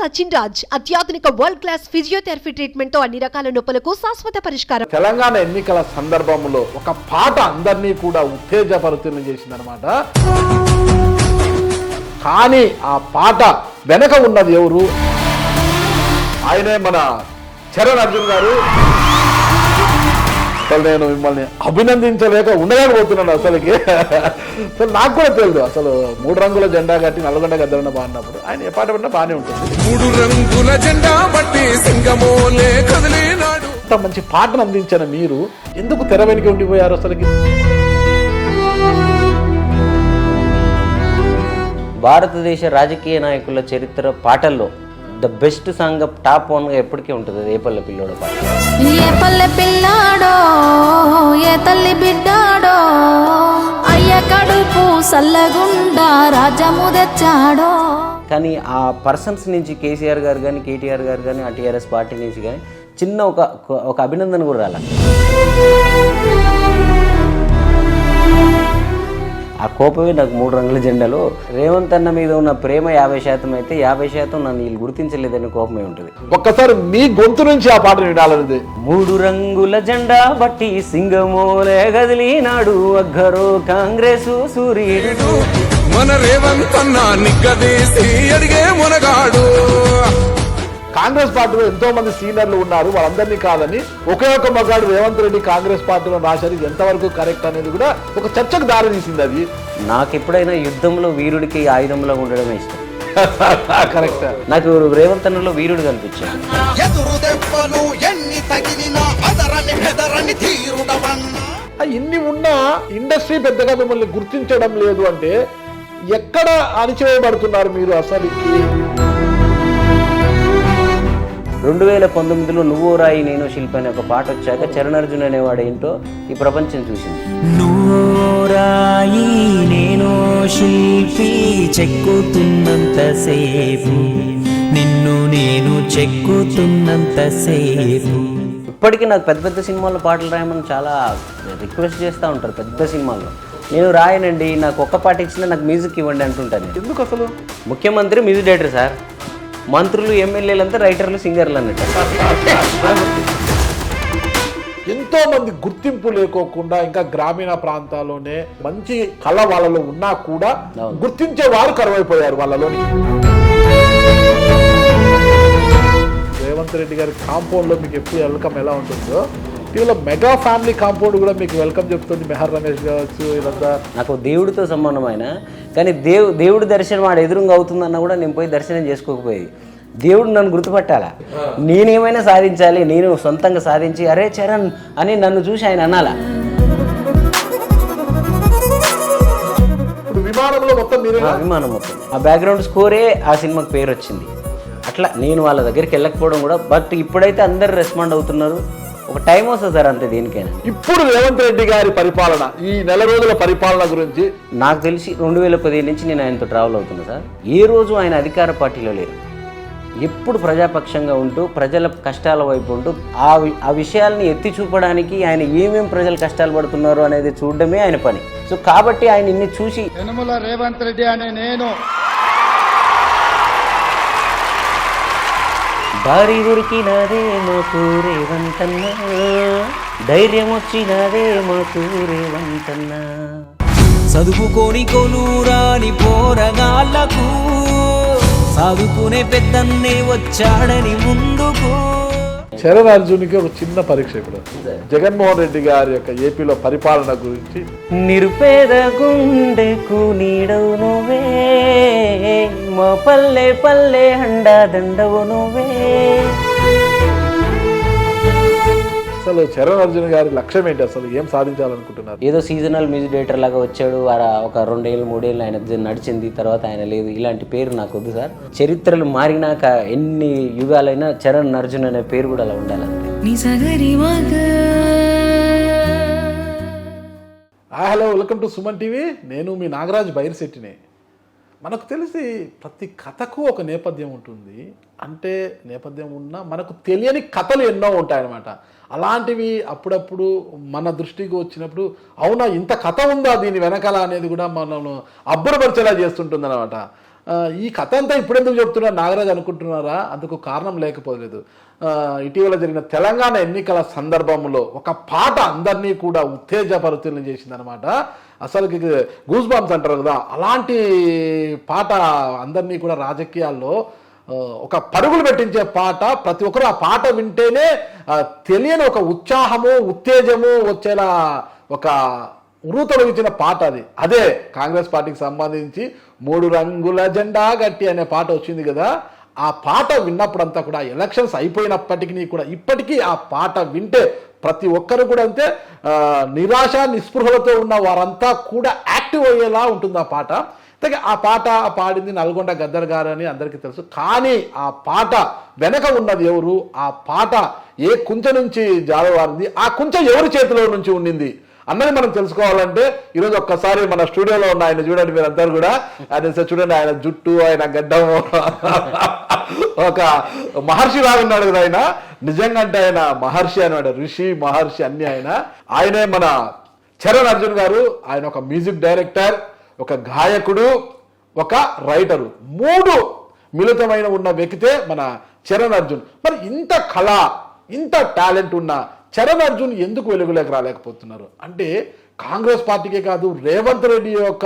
సచిన్ రాజ్ అత్యాధునిక world class physiotherapy treatment తో అన్ని రకాల నొప్పులకు శాశ్వత పరిష్కారం. తెలంగాణ ఎన్నికల సందర్భంలో ఒక పాట అందరినీ కూడా ఉత్తేజపరుతులు చేసిందనమాట. కానీ ఆ పాట వెనక ఉన్నది ఎవరు? ఆయనే మన చరణ్ అర్జున్ గారు. అసలు నేను మిమ్మల్ని అభినందించలేక ఉండలేకపోతున్నాను అసలుకి. అసలు నాకు కూడా తెలియదు అసలు 3 రంగుల జెండా కట్టి నల్గొండ గద్దరన్న బాగున్నప్పుడు ఆయన ఏ పాట పడినా బాగానే ఉంటుంది. 3 రంగుల జెండా బట్టి సింగమోలే కదిలినాడు. అంత మంచి పాటను అందించిన మీరు ఎందుకు తెర వెనుక ఉండిపోయారు అసలుకి? భారతదేశ రాజకీయ నాయకుల చరిత్ర పాటల్లో ద బెస్ట్ సాంగ్ టాప్ 1గా ఎప్పటికీ ఉంటుంది. ఏ పల్లె పిల్లోడో పాట. ఏ పల్లె పిల్లాడో ఏ తల్లి బిడ్డాడో అయ్య కడుపు సల్లగుండా రాజము తెచ్చాడో. కానీ ఆ పర్సన్స్ నుంచి కేసీఆర్ గారు కానీ కేటీఆర్ గారు కానీ ఆ టీఆర్ఎస్ పార్టీ నుంచి కానీ చిన్న ఒక అభినందన కూడా రాల. ఆ కోపమే నాకు 3 రంగుల జెండాలో రేవంత్ అన్న మీద ఉన్న ప్రేమ 50% అయితే 50% నన్ను వీళ్ళు గుర్తించలేదని కోపమే ఉంటుంది. ఒక్కసారి మీ గొంతు నుంచి ఆ పాట వినాలనేది. 3 రంగుల జెండా బట్టి సింగమోలే గదిలినాడు అగ్గరో కాంగ్రెస్ సూర్యుడు. మన రేవంత్ అన్న నిగ్గదీసి అడిగే మునగాడు. కాంగ్రెస్ పార్టీలో ఎంతో మంది సీనియర్లు ఉన్నారు, వాళ్ళందరినీ కాదని ఒకే ఒక మగాడు రేవంత్ రెడ్డి కాంగ్రెస్ పార్టీలో రాశారు. ఎంతవరకు కరెక్ట్ అనేది కూడా ఒక చర్చకు దారి తీసింది. అది నాకు ఎప్పుడైనా యుద్ధంలో వీరుడికి ఆయుధంలో ఉండడమే ఇష్టం. కరెక్ట్. నాకు రేవంత్ అన్నలో వీరుడు కనిపించాడు. ఇన్ని ఉన్నా ఇండస్ట్రీ పెద్దగా మిమ్మల్ని గుర్తించడం లేదు అంటే ఎక్కడ అణిచివేయబడుతున్నారు మీరు అసలు? 2019లో నువ్వు రాయి నేను శిల్పి అనే ఒక పాట వచ్చాక చరణ్ అర్జున్ అనేవాడు ఏంటో ఈ ప్రపంచం చూసింది. నువ్వు రాయి నేను శిల్పి చెక్కుతున్నంతసేపు నిన్ను నేను చెక్కుతున్నంతసేపు. ఇప్పటికీ నాకు పెద్ద పెద్ద సినిమాల్లో పాటలు రాయమని చాలా రిక్వెస్ట్ చేస్తూ ఉంటారు. పెద్ద సినిమాల్లో నేను రాయనండి, నాకు ఒక్క పాట ఇచ్చినా నాకు మ్యూజిక్ ఇవ్వండి అంటుంటాను. ఎందుకు అసలు? ముఖ్యమంత్రి మ్యూజిక్ డైరెక్టర్ సార్, మంత్రులు ఎమ్మెల్యేలంతా రైటర్లు సింగర్లు అన్నట్టు. ఎంతో మంది గుర్తింపు లేకోకుండా ఇంకా గ్రామీణ ప్రాంతాల్లోనే మంచి కళ వాళ్ళలో ఉన్నా కూడా గుర్తించే వారు కరువైపోయారు వాళ్ళలోని. రేవంత్ రెడ్డి గారి కాంపౌండ్ లో మీకు ఎప్పుడు వెల్కమ్ ఎలా ఉంటుందో ఇవాళ మెగా ఫ్యామిలీ కాంపౌండ్ కూడా మీకు వెల్కమ్ చెప్తుంది. మెహర్ రమేష్ కావచ్చు, ఇదంతా నాకు దేవుడితో సంబంధమైన కానీ దేవుడి దర్శనం ఆడ ఎదురుగా అవుతుందన్నా కూడా నేను పోయి దర్శనం చేసుకోకపోయేది. దేవుడు నన్ను గుర్తుపట్టాలా, నేనేమైనా సాధించాలి, నేను సొంతంగా సాధించి అరే చరణ్ అని నన్ను చూసి ఆయన అనాలా. విమానంలో మొత్తం విమానం మొత్తం ఆ బ్యాక్గ్రౌండ్ స్కోరే ఆ సినిమాకి పేరు వచ్చింది. అట్లా నేను వాళ్ళ దగ్గరికి వెళ్ళకపోవడం కూడా, బట్ ఇప్పుడైతే అందరు రెస్పాండ్ అవుతున్నారు. ఒక టైం వస్తుంది సార్ అంతే దేనికైనా. ఇప్పుడు రేవంత్ రెడ్డి గారి పరిపాలన, ఈ నెల రోజుల పరిపాలన గురించి నాకు తెలిసి 2015 నుంచి నేను ఆయనతో ట్రావెల్ అవుతున్నా సార్. ఏ రోజు ఆయన అధికార పార్టీలో లేరు. ఎప్పుడు ప్రజాపక్షంగా ఉంటూ ప్రజల కష్టాల వైపు ఉంటూ ఆ విషయాల్ని ఎత్తి చూపడానికి ఆయన ఏమేమి ప్రజలు కష్టాలు పడుతున్నారు అనేది చూడడమే ఆయన పని. సో కాబట్టి ఆయన ఇన్ని చూసి యనమల రేవంత్ రెడ్డి అనే నేను దారి దొరికినదే మాకు రేవంతన్నా, ధైర్యం వచ్చినదే మాకు రేవంతన్నా. చదువుకోని కొనురాని పోరగాళ్లకు చదువుకునే పెద్దన్నే వచ్చాడని ముందుకు. చరణ్ అర్జున్కి ఒక చిన్న పరీక్ష ఇప్పుడు. జగన్మోహన్ రెడ్డి గారి యొక్క ఏపీలో పరిపాలన గురించి. నిరుపేద గుండెకు నీడవు నువ్వే, మా పల్లె పల్లె హండా దండవు నువ్వే. అసలు చరణ్ అర్జున్ గారి లక్ష్యం ఏంటి? అసలు ఏం సాధించాలనుకుంటున్నారు? ఏదో సీజనల్ మ్యూజిక్ డైరెక్టర్ లాగా వచ్చాడు, ఒక 2 ఏళ్ళు 3 ఏళ్ళు ఆయన నడిచింది, తర్వాత ఆయన లేదు, ఇలాంటి పేరు నాకు వద్దు సార్. చరిత్రలు మారినాక ఎన్ని యుగాలైనా చరణ్ అర్జున్ అనే పేరు కూడా అలా ఉండాలంటే. Hello, welcome to Suman TV. నేను మీ నాగరాజ్ బైర్శెట్టిని. మనకు తెలిసి ప్రతి కథకు ఒక నేపథ్యం ఉంటుంది. అంటే నేపథ్యం ఉన్నా మనకు తెలియని కథలు ఎన్నో ఉంటాయన్నమాట. అలాంటివి అప్పుడప్పుడు మన దృష్టికి వచ్చినప్పుడు అవునా ఇంత కథ ఉందా దీని వెనకాల అనేది కూడా మనల్ని అబ్బురపరిచేలా చేస్తుంటుంది అనమాట. ఈ కథ అంతా ఇప్పుడెందుకు చెప్తున్నారు నాగరాజ్ అనుకుంటున్నారా? అందుకు కారణం లేకపోలేదు. ఇటీవల జరిగిన తెలంగాణ ఎన్నికల సందర్భంలో ఒక పాట అందరినీ కూడా ఉత్తేజపరుతులను చేసిందనమాట. అసలు గూస్ బాంబ్స్ అంటారు కదా, అలాంటి పాట అందరినీ కూడా రాజకీయాల్లో ఒక పరుగులు పెట్టించే పాట. ప్రతి ఒక్కరు ఆ పాట వింటేనే తెలియని ఒక ఉత్సాహము ఉత్తేజము వచ్చేలా ఒక ఉరుతొలగించిన పాట అది. అదే కాంగ్రెస్ పార్టీకి సంబంధించి 3 రంగుల జెండా గట్టి అనే పాట వచ్చింది కదా. ఆ పాట విన్నప్పుడంతా కూడా ఎలక్షన్స్ అయిపోయినప్పటికీ కూడా ఇప్పటికీ ఆ పాట వింటే ప్రతి ఒక్కరు కూడా అంతే నిరాశ నిస్పృహలతో ఉన్న వారంతా కూడా యాక్టివ్ అయ్యేలా ఉంటుంది ఆ పాట. ఆ పాట పాడింది నల్గొండ గద్దర్ గారు అని అందరికీ తెలుసు. కానీ ఆ పాట వెనక ఉన్నది ఎవరు? ఆ పాట ఏ కుంచె నుంచి జారవారింది? ఆ కుంచె ఎవరి చేతిలో నుంచి ఉండింది అన్నది మనం తెలుసుకోవాలంటే ఈరోజు ఒక్కసారి మన స్టూడియోలో ఉన్న ఆయన చూడండి, మీరందరూ కూడా ఆయన చూడండి, ఆయన జుట్టు, ఆయన గడ్డం ఒక మహర్షి లాగున్నాడు కదా ఆయన. నిజంగా అంటే ఆయన మహర్షి అన్నాడు, ఋషి మహర్షి అన్ని ఆయనే మన చరణ్ అర్జున్ గారు. ఆయన ఒక మ్యూజిక్ డైరెక్టర్, ఒక గాయకుడు, ఒక రైటరు, 3 మిళితమైన ఉన్న వ్యక్తే మన చరణ్ అర్జున్. మరి ఇంత కళ, ఇంత టాలెంట్ ఉన్న చరణ్ అర్జున్ ఎందుకు వెలుగులోకి రాలేకపోతున్నారు అంటే కాంగ్రెస్ పార్టీకే కాదు, రేవంత్ రెడ్డి యొక్క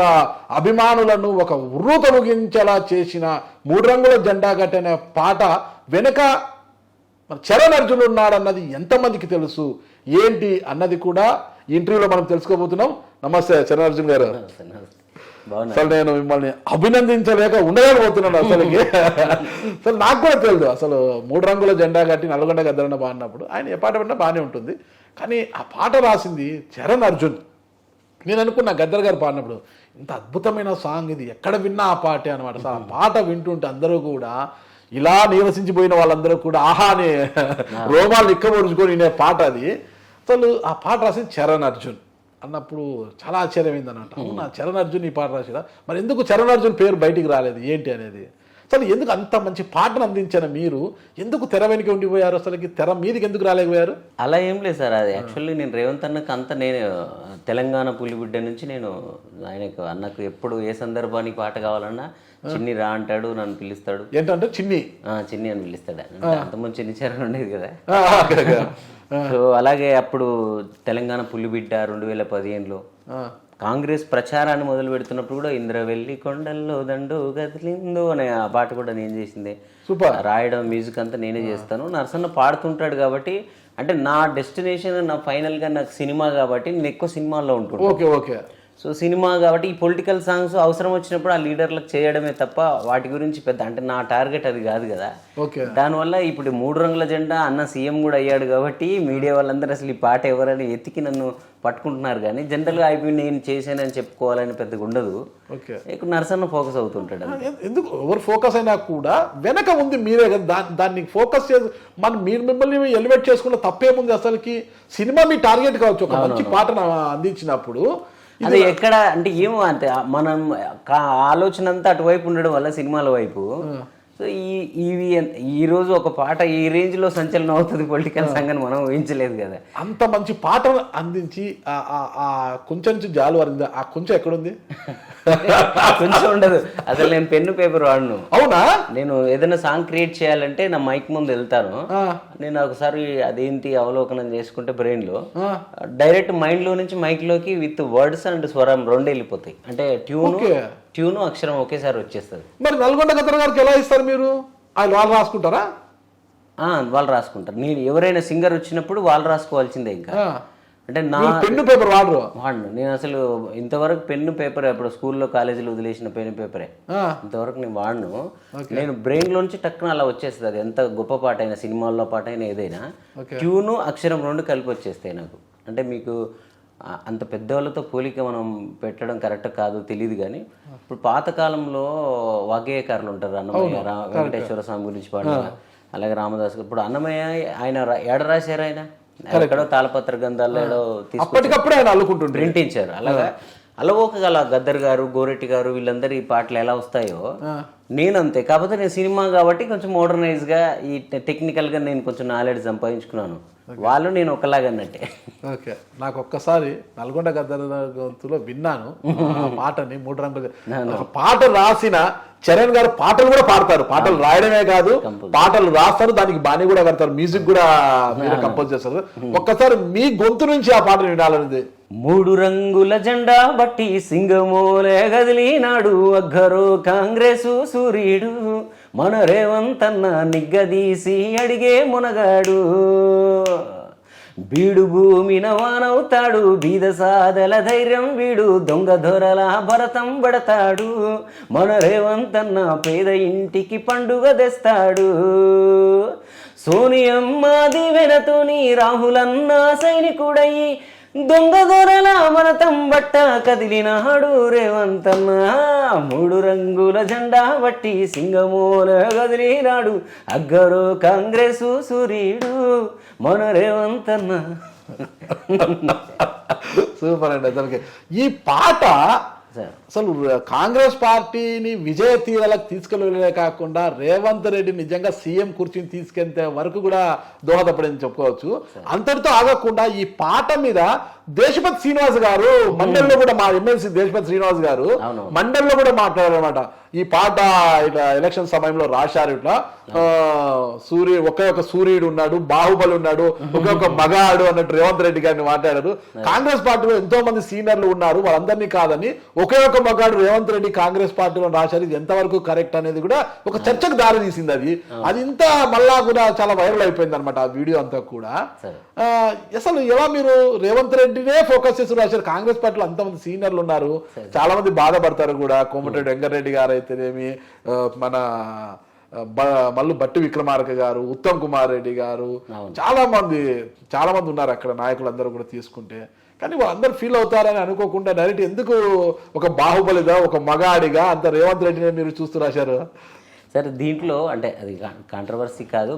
అభిమానులను ఒక ఉర్రూతొలగించేలా చేసిన 3 రంగుల జెండా కట్టిన పాట వెనుక చరణ్ అర్జున్ ఉన్నాడన్నది ఎంతమందికి తెలుసు ఏంటి అన్నది కూడా ఈ ఇంటర్వ్యూలో మనం తెలుసుకోబోతున్నాం. నమస్తే చరణ్ అర్జున్ గారు. అసలు నేను మిమ్మల్ని అభినందించలేక ఉండలేకపోతున్నాను అసలుకి. అసలు నాకు కూడా తెలియదు అసలు 3 రంగుల జెండా కట్టి నల్గొండ గద్దరన్న పాడినప్పుడు ఆయన ఏ పాట విన్నా బాగానే ఉంటుంది, కానీ ఆ పాట రాసింది చరణ్ అర్జున్. నేను అనుకున్నా గద్దర్ గారు పాడినప్పుడు ఇంత అద్భుతమైన సాంగ్ ఇది, ఎక్కడ విన్నా ఆ పాటే అనమాట. అసలు ఆ పాట వింటుంటే అందరూ కూడా ఇలా నీరసించిపోయిన వాళ్ళందరూ కూడా ఆహా అని రోమాలు ఇక్కబొడుచుకొని వినే పాట అది. అసలు ఆ పాట రాసింది చరణ్ అర్జున్ అన్నప్పుడు చాలా ఆశ్చర్యమైంది అన్నమాట. అవునా చరణ్ అర్జున్ ఈ పాట రాసిరా, మరి ఎందుకు చరణ్ అర్జున్ పేరు బయటికి రాలేదు ఏంటి అనేది? అసలు ఎందుకు అంత మంచి పాటను అందించిన మీరు ఎందుకు తెర వెనుక ఉండిపోయారు? అసలుకి తెర మీదకి ఎందుకు రాలేకపోయారు? అలా ఏం లేదు సార్. అది యాక్చువల్లీ నేను రేవంత్ అన్నకు అంత నేను తెలంగాణ పులిబిడ్డ నుంచి నేను ఆయనకు అన్నకు ఎప్పుడు ఏ సందర్భానికి పాట కావాలన్నా చిన్ని రా అంటాడు, నన్ను పిలుస్తాడు. ఏంటంటే చిన్ని చిన్ని అని పిలుస్తాడు. అంతకుముందు చిన్ని చరణ్ ఉండేది కదా. సో అలాగే అప్పుడు తెలంగాణ పులిబిడ్డ 2015లో కాంగ్రెస్ ప్రచారాన్ని మొదలు పెడుతున్నప్పుడు కూడా ఇంద్రవెల్లి కొండల్లో దండు గదిలిందో అనే ఆ పాట కూడా నేను చేసిందే. సూపర్. రాయడం మ్యూజిక్ అంతా నేనే చేస్తాను. నరసన్న పాడుతుంటాడు కాబట్టి అంటే నా డెస్టినేషన్ నా ఫైనల్గా నాకు సినిమా కాబట్టి నేను ఎక్కువ సినిమాల్లో ఉంటున్నాను. Okay okay. సో సినిమా కాబట్టి ఈ పొలిటికల్ సాంగ్స్ అవసరం వచ్చినప్పుడు ఆ లీడర్లకు చేయడమే తప్ప వాటి గురించి పెద్ద అంటే నా టార్గెట్ అది కాదు కదా. దానివల్ల ఇప్పుడు 3 రంగుల జెండా అన్న సీఎం కూడా అయ్యాడు కాబట్టి మీడియా వాళ్ళందరూ అసలు ఈ పాట ఎవరని ఎత్తికి నన్ను పట్టుకుంటున్నారు. కానీ జనరల్గా అయిపోయి నేను చేశానని చెప్పుకోవాలని పెద్దగా ఉండదు. ఇప్పుడు నరసన్న ఫోకస్ అవుతుంటాడు. ఎందుకు ఎవరు ఫోకస్ అయినా కూడా వెనక ఉంది మీరే కదా, దాన్ని ఫోకస్ చేసి మీరు మిమ్మల్ని ఎలివేట్ చేసుకున్న తప్పేముంది? అసలుకి సినిమా మీ టార్గెట్ కావచ్చు, ఒక మంచి పాటను అందించినప్పుడు అది ఎక్కడ అంటే ఏమో అంతే మనం ఆలోచన అంతా అటువైపు ఉండడం వల్ల సినిమాల వైపు. సో ఈ రోజు ఒక పాట ఈ రేంజ్ లో సంచలనం అవుతుంది పొలిటికల్ సంఘాన్ని మనం ఊహించలేదు కదా. అంత మంచి పాటను అందించి ఆ కొంచెం నుంచి జాలు వరింది. ఆ కొంచెం ఎక్కడుంది? కొంచెం ఉండదు అసలు. నేను పెన్ను పేపర్ వాడను. అవునా? నేను ఏదైనా సాంగ్ క్రియేట్ చేయాలంటే నా మైక్ ముందు వెళ్తాను. నేను ఒకసారి అదేంటి అవలోకనం చేసుకుంటే బ్రెయిన్ లో డైరెక్ట్ మైండ్ లో నుంచి మైక్ లోకి విత్ వర్డ్స్ అండ్ స్వరం 2 వెళ్ళిపోతాయి. అంటే ట్యూను అక్షరం ఒకేసారి వచ్చేస్తుంది. మరి నల్గొండ గద్దర్ గారికి ఎలా ఇస్తారు మీరు? వాళ్ళు రాసుకుంటారా? వాళ్ళు రాసుకుంటారు. నేను ఎవరైనా సింగర్ వచ్చినప్పుడు వాళ్ళు రాసుకోవాల్సిందే. ఇంకా అంటే నా పెన్ను పేపర్ వాడను. నేను అసలు ఇంతవరకు పెన్ను పేపర్ అప్పుడు స్కూల్లో కాలేజీలో వదిలేసిన పెన్ను పేపరే ఇంతవరకు నేను వాడను. నేను బ్రెయిన్ లోంచి టక్కున అలా వచ్చేస్తుంది. అది ఎంత గొప్ప పాట అయినా, సినిమాల్లో పాట అయినా, ఏదైనా ట్యూను అక్షరం 2 కలిపి వచ్చేస్తాయి నాకు. అంటే మీకు అంత పెద్దవాళ్ళతో పోలిక మనం పెట్టడం కరెక్ట్ కాదు తెలియదు. కానీ ఇప్పుడు పాతకాలంలో వాగ్గేయకారులు ఉంటారు. అన్నమయ్య వెంకటేశ్వర స్వామి గురించి పాడిన, అలాగే రామదాస్. ఇప్పుడు అన్నమయ్య ఆయన ఏడ రాశారు, ఆయన ఎక్కడో తాళపత్ర గ్రంథాల్లో ఏడో అప్పటికప్పుడు ఆయన అల్లుకుంటుంటే ప్రింటించారు. అలాగా అలవోకగల గద్దర్ గారు, గోరెట్టి గారు వీళ్ళందరూ ఈ పాటలు ఎలా వస్తాయో నేను అంతే. కాకపోతే నేను సినిమా కాబట్టి కొంచెం మోడర్నైజ్గా ఈ టెక్నికల్గా నేను కొంచెం నాలెడ్జ్ సంపాదించుకున్నాను. వాళ్ళు నేను ఒకలాగా అన్నట్టే. ఓకే, నాకు ఒక్కసారి నల్గొండ గద్దర గొంతులో విన్నాను ఆ పాటని, 3 రంగులు. ఒక పాట రాసిన చరణ్ గారు పాటలు కూడా పాడతారు, పాటలు రాయడమే కాదు పాటలు రాస్తారు, దానికి బాణీ కూడా కడతారు, మ్యూజిక్ కూడా మీరు కంపోజ్ చేస్తారు. ఒక్కసారి మీ గొంతు నుంచి ఆ పాటను వినాలనేది. 3 రంగుల జెండా బట్టి సింగమోలే గదిలినాడు, అగ్గరు కాంగ్రెసు సూర్యుడు, మన రేవంతన్న నిగ్గదీసి అడిగే మునగాడు, బీడు భూమిన వానవుతాడు, బీద సాదల ధైర్యం వీడు, దొంగ దొరల భరతం పడతాడు, మన రేవంతన్న పేద ఇంటికి పండుగ తెస్తాడు, సోనియమ్మ దివెనతోని రాహులన్న సైనికుడయ్యి, దొంగ దొరల భరతం బట్ట కదిలినాడు రేవంతన్న, 3 రంగుల జెండా బట్టి సింగమూల కదిలినాడు, అగ్గరు కాంగ్రెసు సూర్యుడు, మన రేవంతన్న. సూపర్ అండి. అసలుకి ఈ పాట అసలు కాంగ్రెస్ పార్టీని విజయ తీరాలకు తీసుకెళ్ళలే కాకుండా రేవంత్ రెడ్డి నిజంగా సీఎం కుర్చీని తీసుకెళ్తే వరకు కూడా దోహదపడిందని చెప్పుకోవచ్చు. అంతటితో ఆగకుండా ఈ పాట మీద దేశపతి శ్రీనివాస్ గారు మండలిలో కూడా, మా ఎమ్మెల్సీ దేశపతి శ్రీనివాస్ గారు మండలిలో కూడా మాట్లాడారనమాట. ఈ పాట ఇట్లా ఎలక్షన్ సమయంలో రాశారు, ఇట్లా ఒకే ఒక సూర్యుడు ఉన్నాడు, బాహుబలి ఉన్నాడు, ఒకే ఒక మగాడు అన్నట్టు రేవంత్ రెడ్డి గారిని మాట్లాడారు. కాంగ్రెస్ పార్టీలో ఎంతో మంది సీనియర్లు ఉన్నారు, వాళ్ళందరినీ కాదని ఒకే ఒక మగాడు రేవంత్ రెడ్డి కాంగ్రెస్ పార్టీలో రాశారు. ఇది ఎంతవరకు కరెక్ట్ అనేది కూడా ఒక చర్చకు దారి తీసింది. అది ఇంత మళ్ళా కూడా చాలా వైరల్ అయిపోయింది అనమాట ఆ వీడియో అంతా కూడా. అసలు ఎలా మీరు రేవంత్ రెడ్డినే ఫోకస్ చేసి రాశారు? కాంగ్రెస్ పార్టీలో అంతమంది సీనియర్లు ఉన్నారు, చాలా మంది బాధపడతారు కూడా. కోమటిరెడ్డి వెంకటరెడ్డి గారు అయితేనేమి, మన మల్లు బట్టి విక్రమార్క గారు, ఉత్తమ్ కుమార్ రెడ్డి గారు, చాలా మంది ఉన్నారు అక్కడ నాయకులు అందరూ కూడా తీసుకుంటే. కానీ వాళ్ళందరూ ఫీల్ అవుతారని అనుకోకుండా డైరెక్ట్ ఎందుకు ఒక బాహుబలిగా, ఒక మగాడిగా అంత రేవంత్ రెడ్డిని మీరు చూస్తూ రాశారు? సరే, దీంట్లో అంటే అది కాంట్రవర్సీ కాదు,